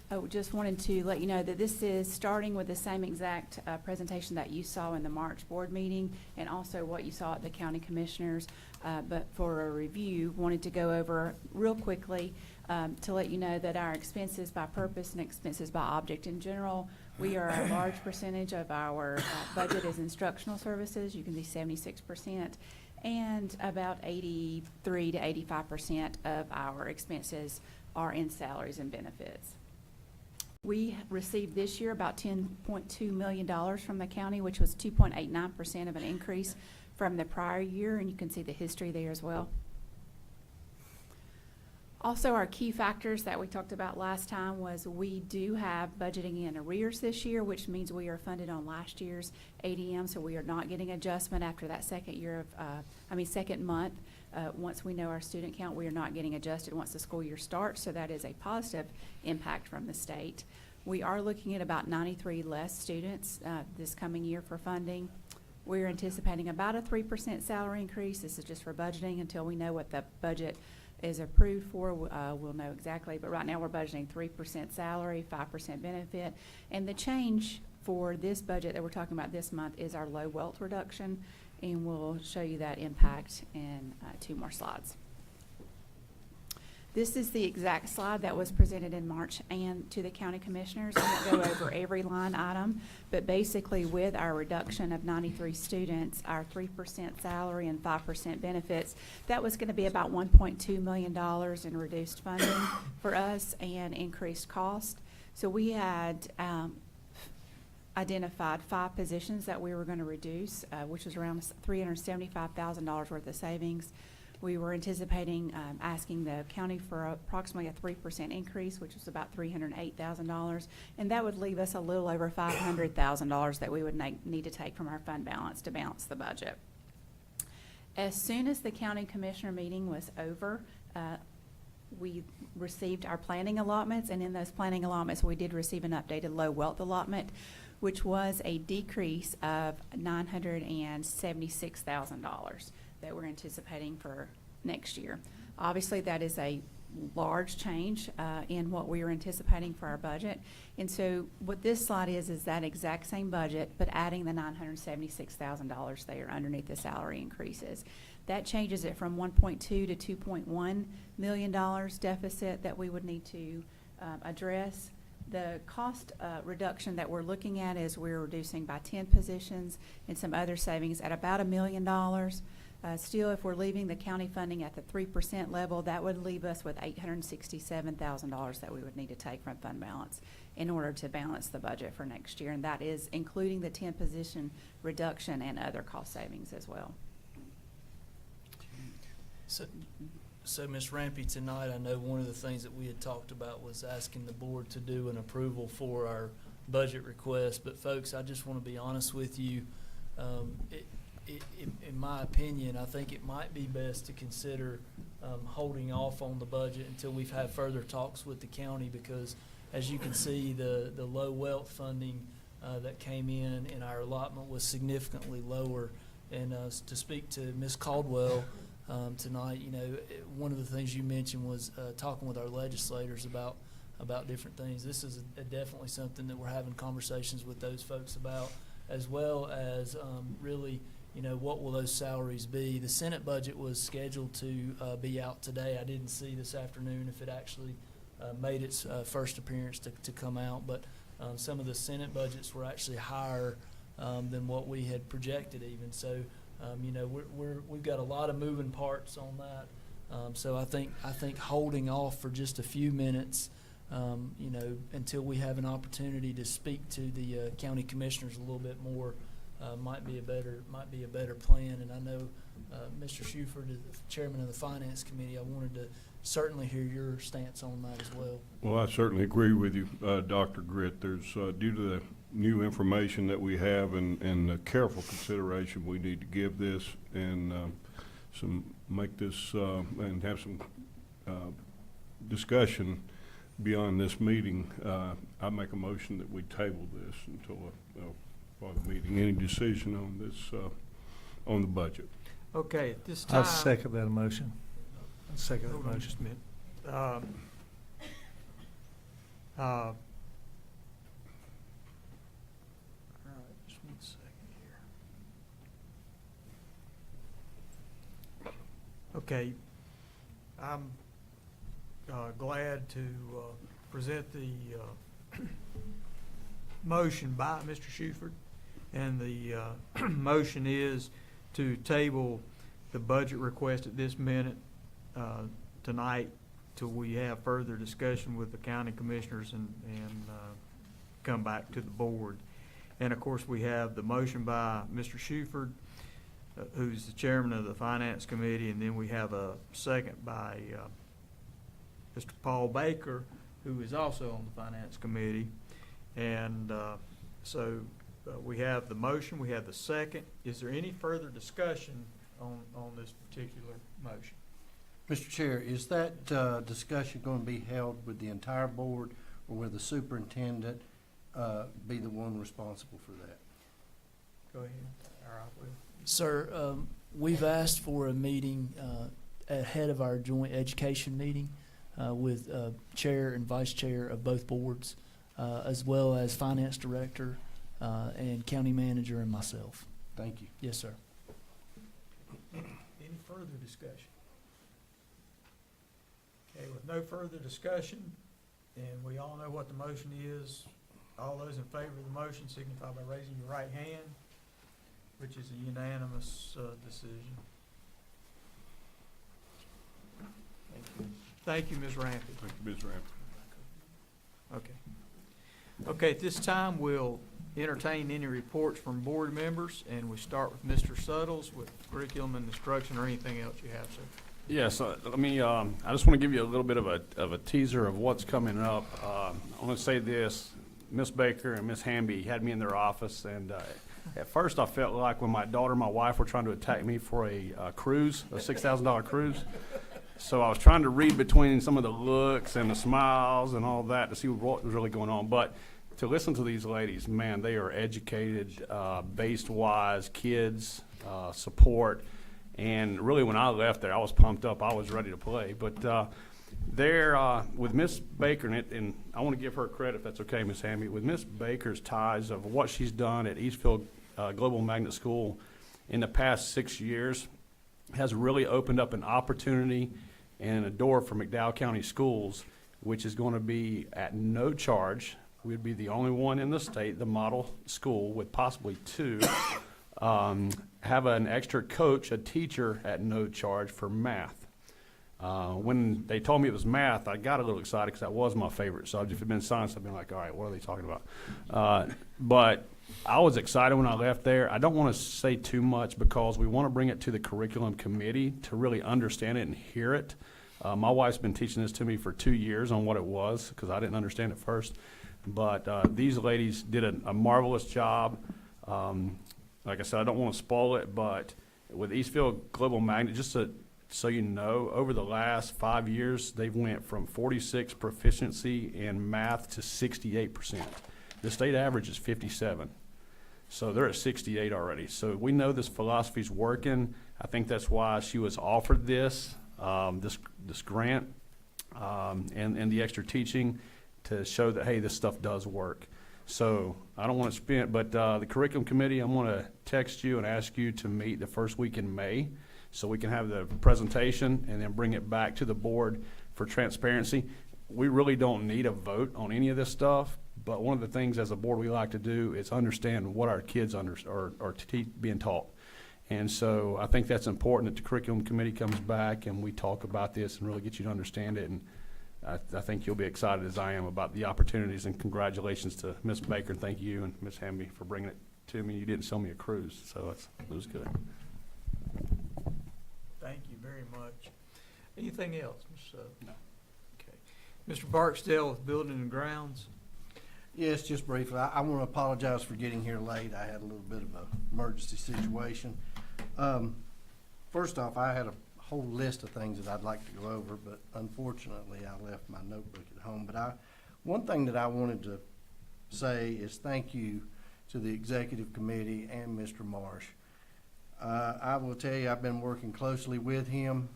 Oh, just wanted to let you know that this is starting with the same exact presentation that you saw in the March board meeting and also what you saw at the county commissioners. But for a review, wanted to go over real quickly to let you know that our expenses by purpose and expenses by object in general, we are a large percentage of our budget is instructional services. You can see 76%, and about 83 to 85% of our expenses are in salaries and benefits. We received this year about $10.2 million from the county, which was 2.89% of an increase from the prior year, and you can see the history there as well. Also, our key factors that we talked about last time was we do have budgeting in arrears this year, which means we are funded on last year's ADM, so we are not getting adjustment after that second month. Once we know our student count, we are not getting adjusted once the school year starts, so that is a positive impact from the state. We are looking at about 93 less students this coming year for funding. We're anticipating about a 3% salary increase. This is just for budgeting until we know what the budget is approved for. We'll know exactly, but right now we're budgeting 3% salary, 5% benefit. And the change for this budget that we're talking about this month is our low wealth reduction, and we'll show you that impact in 2 more slides. This is the exact slide that was presented in March and to the county commissioners. I won't go over every line item, but basically with our reduction of 93 students, our 3% salary and 5% benefits, that was going to be about $1.2 million in reduced funding for us and increased cost. So we had identified 5 positions that we were going to reduce, which was around $375,000 worth of savings. We were anticipating asking the county for approximately a 3% increase, which was about $308,000, and that would leave us a little over $500,000 that we would need to take from our fund balance to balance the budget. As soon as the county commissioner meeting was over, we received our planning allotments, and in those planning allotments, we did receive an updated low wealth allotment, which was a decrease of $976,000 that we're anticipating for next year. Obviously, that is a large change in what we were anticipating for our budget. And so what this slide is that exact same budget, but adding the $976,000 there underneath the salary increases. That changes it from 1.2 to $2.1 million deficit that we would need to address. The cost reduction that we're looking at is we're reducing by 10 positions and some other savings at about $1 million. Still, if we're leaving the county funding at the 3% level, that would leave us with $867,000 that we would need to take from fund balance in order to balance the budget for next year. And that is including the 10 position reduction and other cost savings as well. So Ms. Rampy, tonight I know one of the things that we had talked about was asking the board to do an approval for our budget request. But folks, I just want to be honest with you. In my opinion, I think it might be best to consider holding off on the budget until we've had further talks with the county, because as you can see, the low wealth funding that came in our allotment was significantly lower. And to speak to Ms. Caldwell tonight, you know, one of the things you mentioned was talking with our legislators about different things. This is definitely something that we're having conversations with those folks about, as well as really what will those salaries be? The Senate budget was scheduled to be out today. I didn't see this afternoon if it actually made its first appearance to come out, but some of the Senate budgets were actually higher than what we had projected even. So, we've got a lot of moving parts on that. So I think holding off for just a few minutes, until we have an opportunity to speak to the county commissioners a little bit more, might be a better plan. And I know Mr. Shuford, the chairman of the finance committee, I wanted to certainly hear your stance on that as well. Well, I certainly agree with you, Dr. Gritt. There's due to the new information that we have and the careful consideration we need to give this and make this and have some discussion beyond this meeting. I make a motion that we table this until for the meeting. Any decision on this on the budget? Okay, at this time. I'll second that motion. I'll second that Hold on motion. just a minute. All right, just 1 second here. Okay, I'm glad to present the motion by Mr. Shuford, and the motion is to table the budget request at this minute tonight till we have further discussion with the county commissioners and come back to the board. And of course, we have the motion by Mr. Shuford, who's the chairman of the finance committee, and then we have a second by Mr. Paul Baker, who is also on the finance committee. And so we have the motion, we have the second. Is there any further discussion on this particular motion? Mr. Chair, is that discussion going to be held with the entire board, or will the superintendent be the one responsible for that? Go ahead. All right, Will. Sir, we've asked for a meeting ahead of our joint education meeting with chair and vice chair of both boards, as well as finance director and county manager and myself. Thank you. Yes, sir. Any further discussion? Okay, with no further discussion, and we all know what the motion is, all those in favor of the motion signify by raising your right hand, which is a unanimous decision. Thank you. Thank you, Ms. Rampy. Thank you, Ms. Rampy. Okay. Okay, at this time, we'll entertain any reports from board members, and we start with Mr. Suttles with curriculum and instruction, or anything else you have, sir. Yes, let me, I just want to give you a little bit of a teaser of what's coming up. I want to say this, Miss Baker and Miss Hamby had me in their office, and at first I felt like when my daughter and my wife were trying to attack me for a cruise, a $6,000 cruise. So I was trying to read between some of the looks and the smiles and all that to see what was really going on. But to listen to these ladies, man, they are educated, based-wise, kids, support. And really, when I left there, I was pumped up. I was ready to play. But they're with Miss Baker, and I want to give her credit, if that's okay, Miss Hamby, with Miss Baker's ties of what she's done at Eastfield Global Magnet School in the past 6 years has really opened up an opportunity and a door for McDowell County Schools, which is going to be at no charge. We'd be the only one in the state, the model school, with possibly two. Have an extra coach, a teacher at no charge for math. When they told me it was math, I got a little excited because that was my favorite subject. If it had been science, I'd been like, all right, what are they talking about? But I was excited when I left there. I don't want to say too much because we want to bring it to the curriculum committee to really understand it and hear it. My wife's been teaching this to me for 2 years on what it was because I didn't understand it first. But these ladies did a marvelous job. Like I said, I don't want to spoil it, but with Eastfield Global Magnet, just so you know, over the last 5 years, they've went from 46 proficiency in math to 68%. The state average is 57. So they're at 68 already. So we know this philosophy's working. I think that's why she was offered this grant and the extra teaching to show that, hey, this stuff does work. So I don't want to spend, but the curriculum committee, I'm going to text you and ask you to meet the first week in May so we can have the presentation and then bring it back to the board for transparency. We really don't need a vote on any of this stuff, but one of the things as a board we like to do is understand what our kids are being taught. And so I think that's important that the curriculum committee comes back and we talk about this and really get you to understand it. And I think you'll be excited as I am about the opportunities, and congratulations to Ms. Baker, and thank you and Ms. Hamby for bringing it to me. You didn't sell me a cruise, so it was good. Thank you very much. Anything else, Mr. Sutton? No. Okay. Mr. Barksdale with Building and Grounds. Yes, just briefly, I want to apologize for getting here late. I had a little bit of an emergency situation. First off, I had a whole list of things that I'd like to go over, but unfortunately I left my notebook at home. But one thing that I wanted to say is thank you to the executive committee and Mr. Marsh. I will tell you, I've been working closely with him,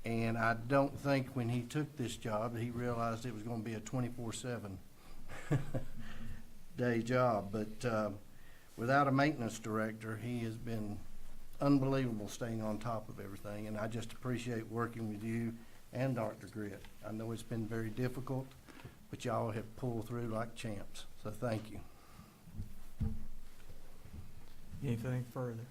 and I don't think when he took this job that he realized it was going to be a 24/7 day job. But without a maintenance director, he has been unbelievable staying on top of everything, and I just appreciate working with you and Dr. Grit. I know it's been very difficult, but y'all have pulled through like champs, so thank you. Anything further?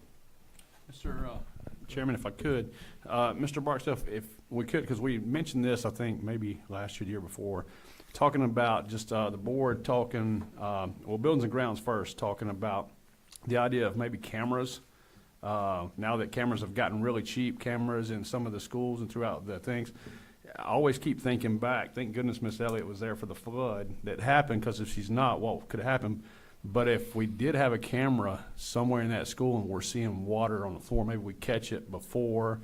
Mr. Chairman, if I could, Mr. Barksdale, if we could, because we mentioned this, I think, maybe last year, the year before, talking about just the board talking, well, Buildings and Grounds first, talking about the idea of maybe cameras. Now that cameras have gotten really cheap, cameras in some of the schools and throughout the things, I always keep thinking back, thank goodness Miss Elliott was there for the flood that happened, because if she's not, what could happen? But if we did have a camera somewhere in that school and we're seeing water on the floor, maybe we catch it before.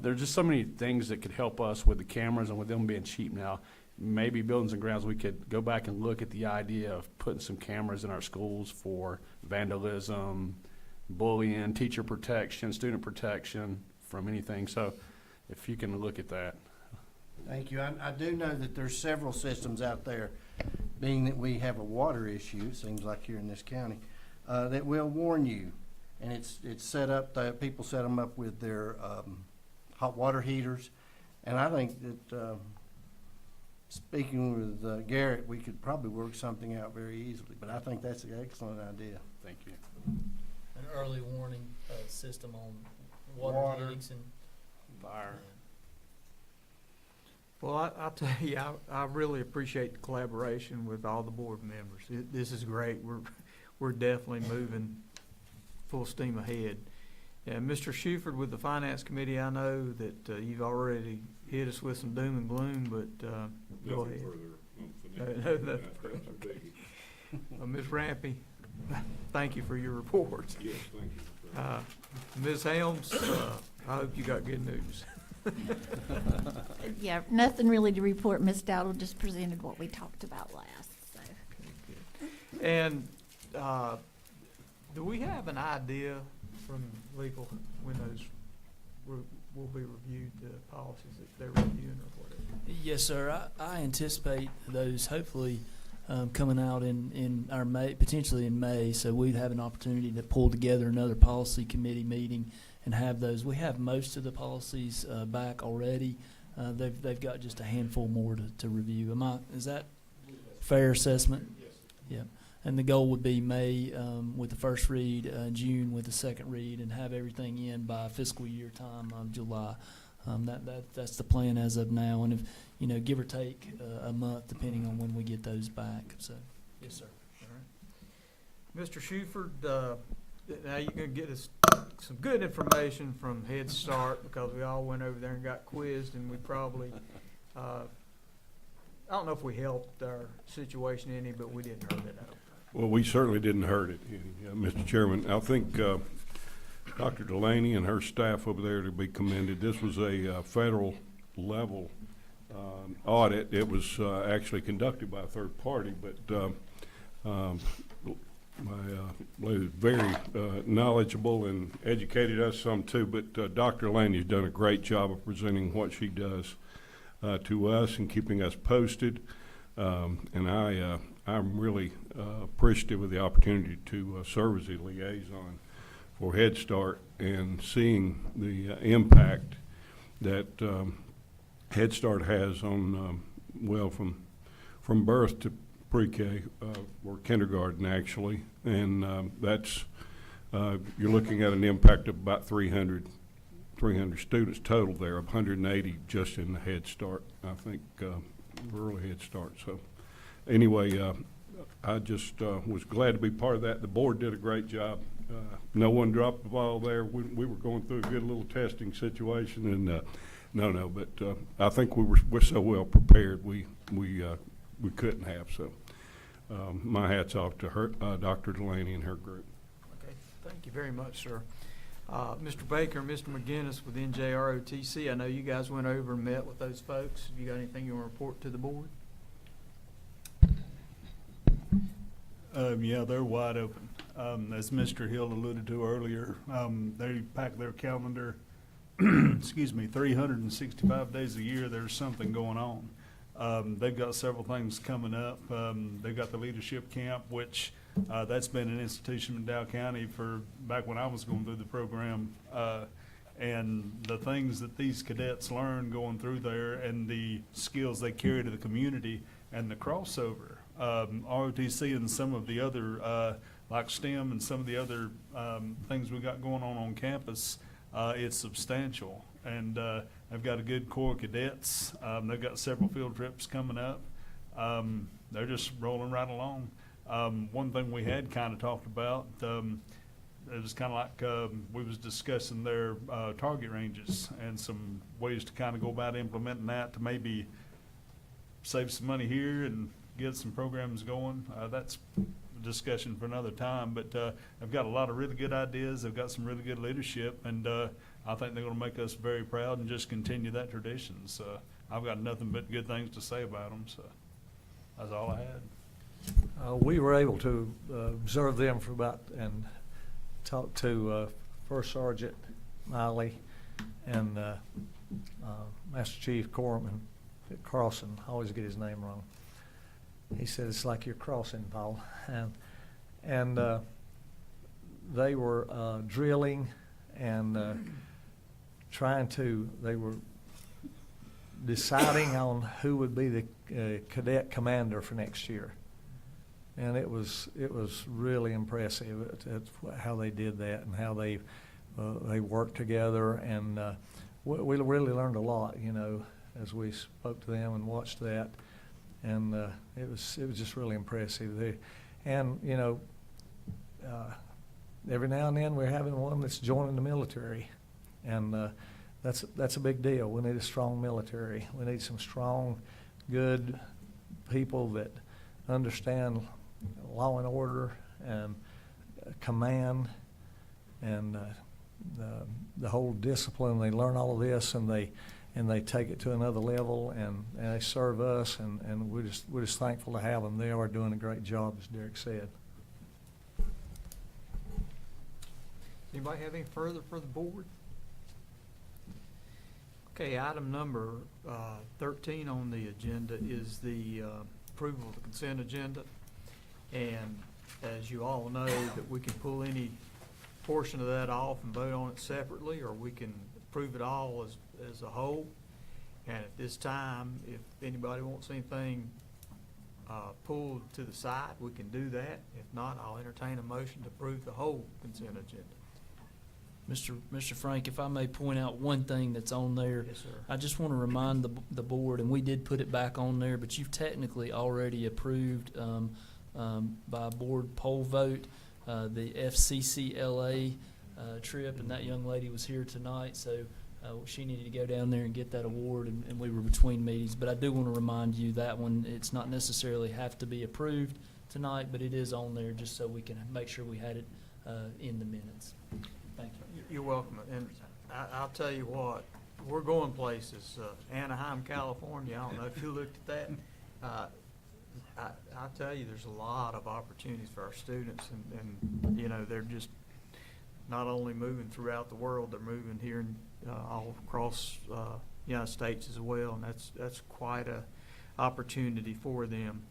There's just so many things that could help us with the cameras, and with them being cheap now. Maybe Buildings and Grounds, we could go back and look at the idea of putting some cameras in our schools for vandalism, bullying, teacher protection, student protection from anything. So if you can look at that. Thank you. I do know that there's several systems out there, being that we have a water issue, it seems like here in this county, that will warn you. And it's set up, people set them up with their hot water heaters. And I think that, speaking with Garrett, we could probably work something out very easily. But I think that's an excellent idea. Thank you. An early warning system on Water. leaks and fire. Well, I'll tell you, I really appreciate the collaboration with all the board members. This is great. We're definitely moving full steam ahead. And Mr. Shuford with the Finance Committee, I know that you've already hit us with some doom and gloom, but go ahead. Nothing further. Okay. Ms. Rampy, thank you for your reports. Yes, thank you. Ms. Helms, I hope you got good news. Yeah, nothing really to report. Ms. Dowdle just presented what we talked about last. So. And do we have an idea from legal when those will be reviewed, the policies that they're reviewing or whatever? Yes, sir. I anticipate those hopefully coming out in our May, potentially in May. So we'd have an opportunity to pull together another policy committee meeting and have those. We have most of the policies back already. They've got just a handful more to review. Is that fair assessment? Yes. Yeah. And the goal would be May with the first read, June with the second read, and have everything in by fiscal year time of July. That's the plan as of now, and if give or take a month, depending on when we get those back. So, yes, sir. All right. Mr. Shuford, now you're going to get us some good information from Head Start, because we all went over there and got quizzed, and we probably, I don't know if we helped our situation any, but we didn't hurt it out. Well, we certainly didn't hurt it, Mr. Chairman. I think Dr. Delaney and her staff over there to be commended. This was a federal level audit. It was actually conducted by a third party, but my lady was very knowledgeable and educated us some too. But Dr. Delaney has done a great job of presenting what she does to us and keeping us posted. And I'm really appreciative of the opportunity to serve as a liaison for Head Start and seeing the impact that Head Start has on, well, from birth to pre-K, or kindergarten actually, and that's, you're looking at an impact of about 300 students total there, 180 just in the Head Start, I think, early Head Start. So anyway, I just was glad to be part of that. The board did a great job. No one dropped the ball there. We were going through a good little testing situation, and but I think we're so well prepared we couldn't have. So my hat's off to her, Dr. Delaney and her group. Okay, thank you very much, sir. Mr. Baker, Mr. McGinnis with NJROTC, I know you guys went over and met with those folks. Have you got anything you want to report to the board? Yeah, they're wide open. As Mr. Hill alluded to earlier, they pack their calendar, excuse me, 365 days a year. There's something going on. They've got several things coming up. They've got the leadership camp, which that's been an institution in Dow County for back when I was going through the program. And the things that these cadets learn going through there and the skills they carry to the community and the crossover. ROTC and some of the other, like STEM and some of the other things we got going on campus, it's substantial. And they've got a good core of cadets. They've got several field trips coming up. They're just rolling right along. One thing we had kind of talked about, it was kind of like we was discussing their target ranges and some ways to kind of go about implementing that to maybe save some money here and get some programs going. That's a discussion for another time, but they've got a lot of really good ideas. They've got some really good leadership, and I think they're going to make us very proud and just continue that tradition. So I've got nothing but good things to say about them. So that's all I had. We were able to observe them for about and talk to First Sergeant Miley and Master Chief Corman Carlson. I always get his name wrong. He said, "It's like you're crossing, Paul." And they were drilling and they were deciding on who would be the cadet commander for next year. And it was really impressive at how they did that and how they worked together. And we really learned a lot, as we spoke to them and watched that. And it was just really impressive. Every now and then we're having one that's joining the military, and that's a big deal. We need a strong military. We need some strong, good people that understand law and order and command and the whole discipline. They learn all of this, and they take it to another level, and they serve us, and we're just thankful to have them. They are doing a great job, as Derek said. Anybody have any further for the board? Okay, item number 13 on the agenda is the approval of the consent agenda. And as you all know, that we can pull any portion of that off and vote on it separately, or we can approve it all as a whole. And at this time, if anybody wants anything pulled to the side, we can do that. If not, I'll entertain a motion to approve the whole consent agenda. Mr. Frank, if I may point out one thing that's on there. Yes, sir. I just want to remind the board, and we did put it back on there, but you've technically already approved by board poll vote the FCCLA trip, and that young lady was here tonight, so she needed to go down there and get that award, and we were between meetings. But I do want to remind you that one, it's not necessarily have to be approved tonight, but it is on there just so we can make sure we had it in the minutes. Thank you. You're welcome. And I'll tell you what, we're going places. Anaheim, California, I don't know if you looked at that. I'll tell you, there's a lot of opportunities for our students, and they're just not only moving throughout the world, they're moving here in, all across the United States as well, and that's quite a opportunity for them.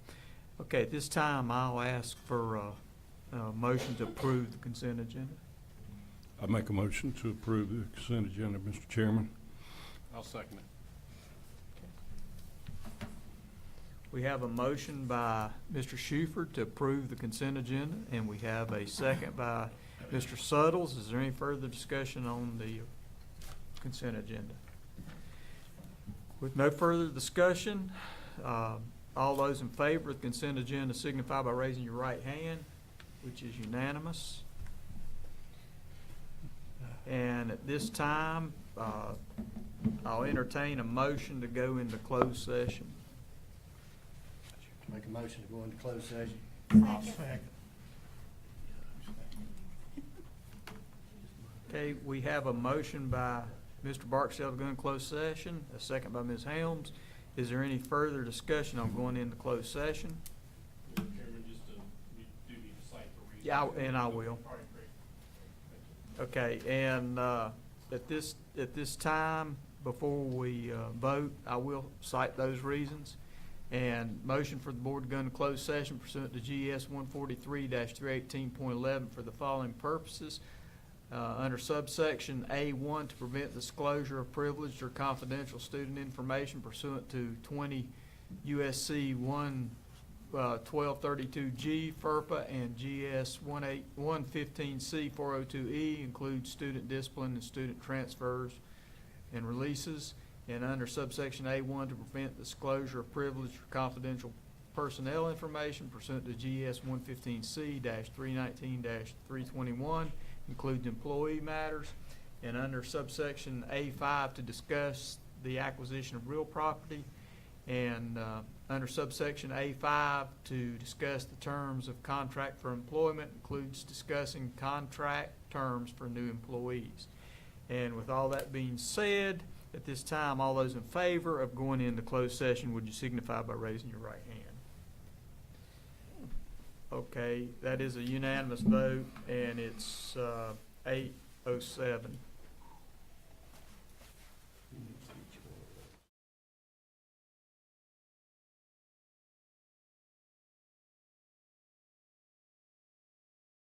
Okay, at this time, I'll ask for a motion to approve the consent agenda. I make a motion to approve the consent agenda, Mr. Chairman. I'll second it. We have a motion by Mr. Shuford to approve the consent agenda, and we have a second by Mr. Suttles. Is there any further discussion on the consent agenda? With no further discussion, all those in favor of the consent agenda signify by raising your right hand, which is unanimous. And at this time, I'll entertain a motion to go into closed session. Make a motion to go into closed session. Okay, we have a motion by Mr. Barksdale to go into closed session, a second by Ms. Helms. Is there any further discussion on going into closed session? Chairman, just you do need to cite the reason. Yeah, and I will. All right, great. Okay, and at this time, before we vote, I will cite those reasons. And motion for the board to go into closed session pursuant to GS 143-318.11 for the following purposes. Under subsection A1, to prevent disclosure of privileged or confidential student information pursuant to 20 USC 1232G, FERPA, and GS 115C 402E, includes student discipline and student transfers and releases. And under subsection A1, to prevent disclosure of privileged or confidential personnel information pursuant to GS 115C-319-321, includes employee matters. And under subsection A5, to discuss the acquisition of real property. And under subsection A5, to discuss the terms of contract for employment, includes discussing contract terms for new employees. And with all that being said, at this time, all those in favor of going into closed session, would you signify by raising your right hand? Okay, that is a unanimous vote, and it's 8:07.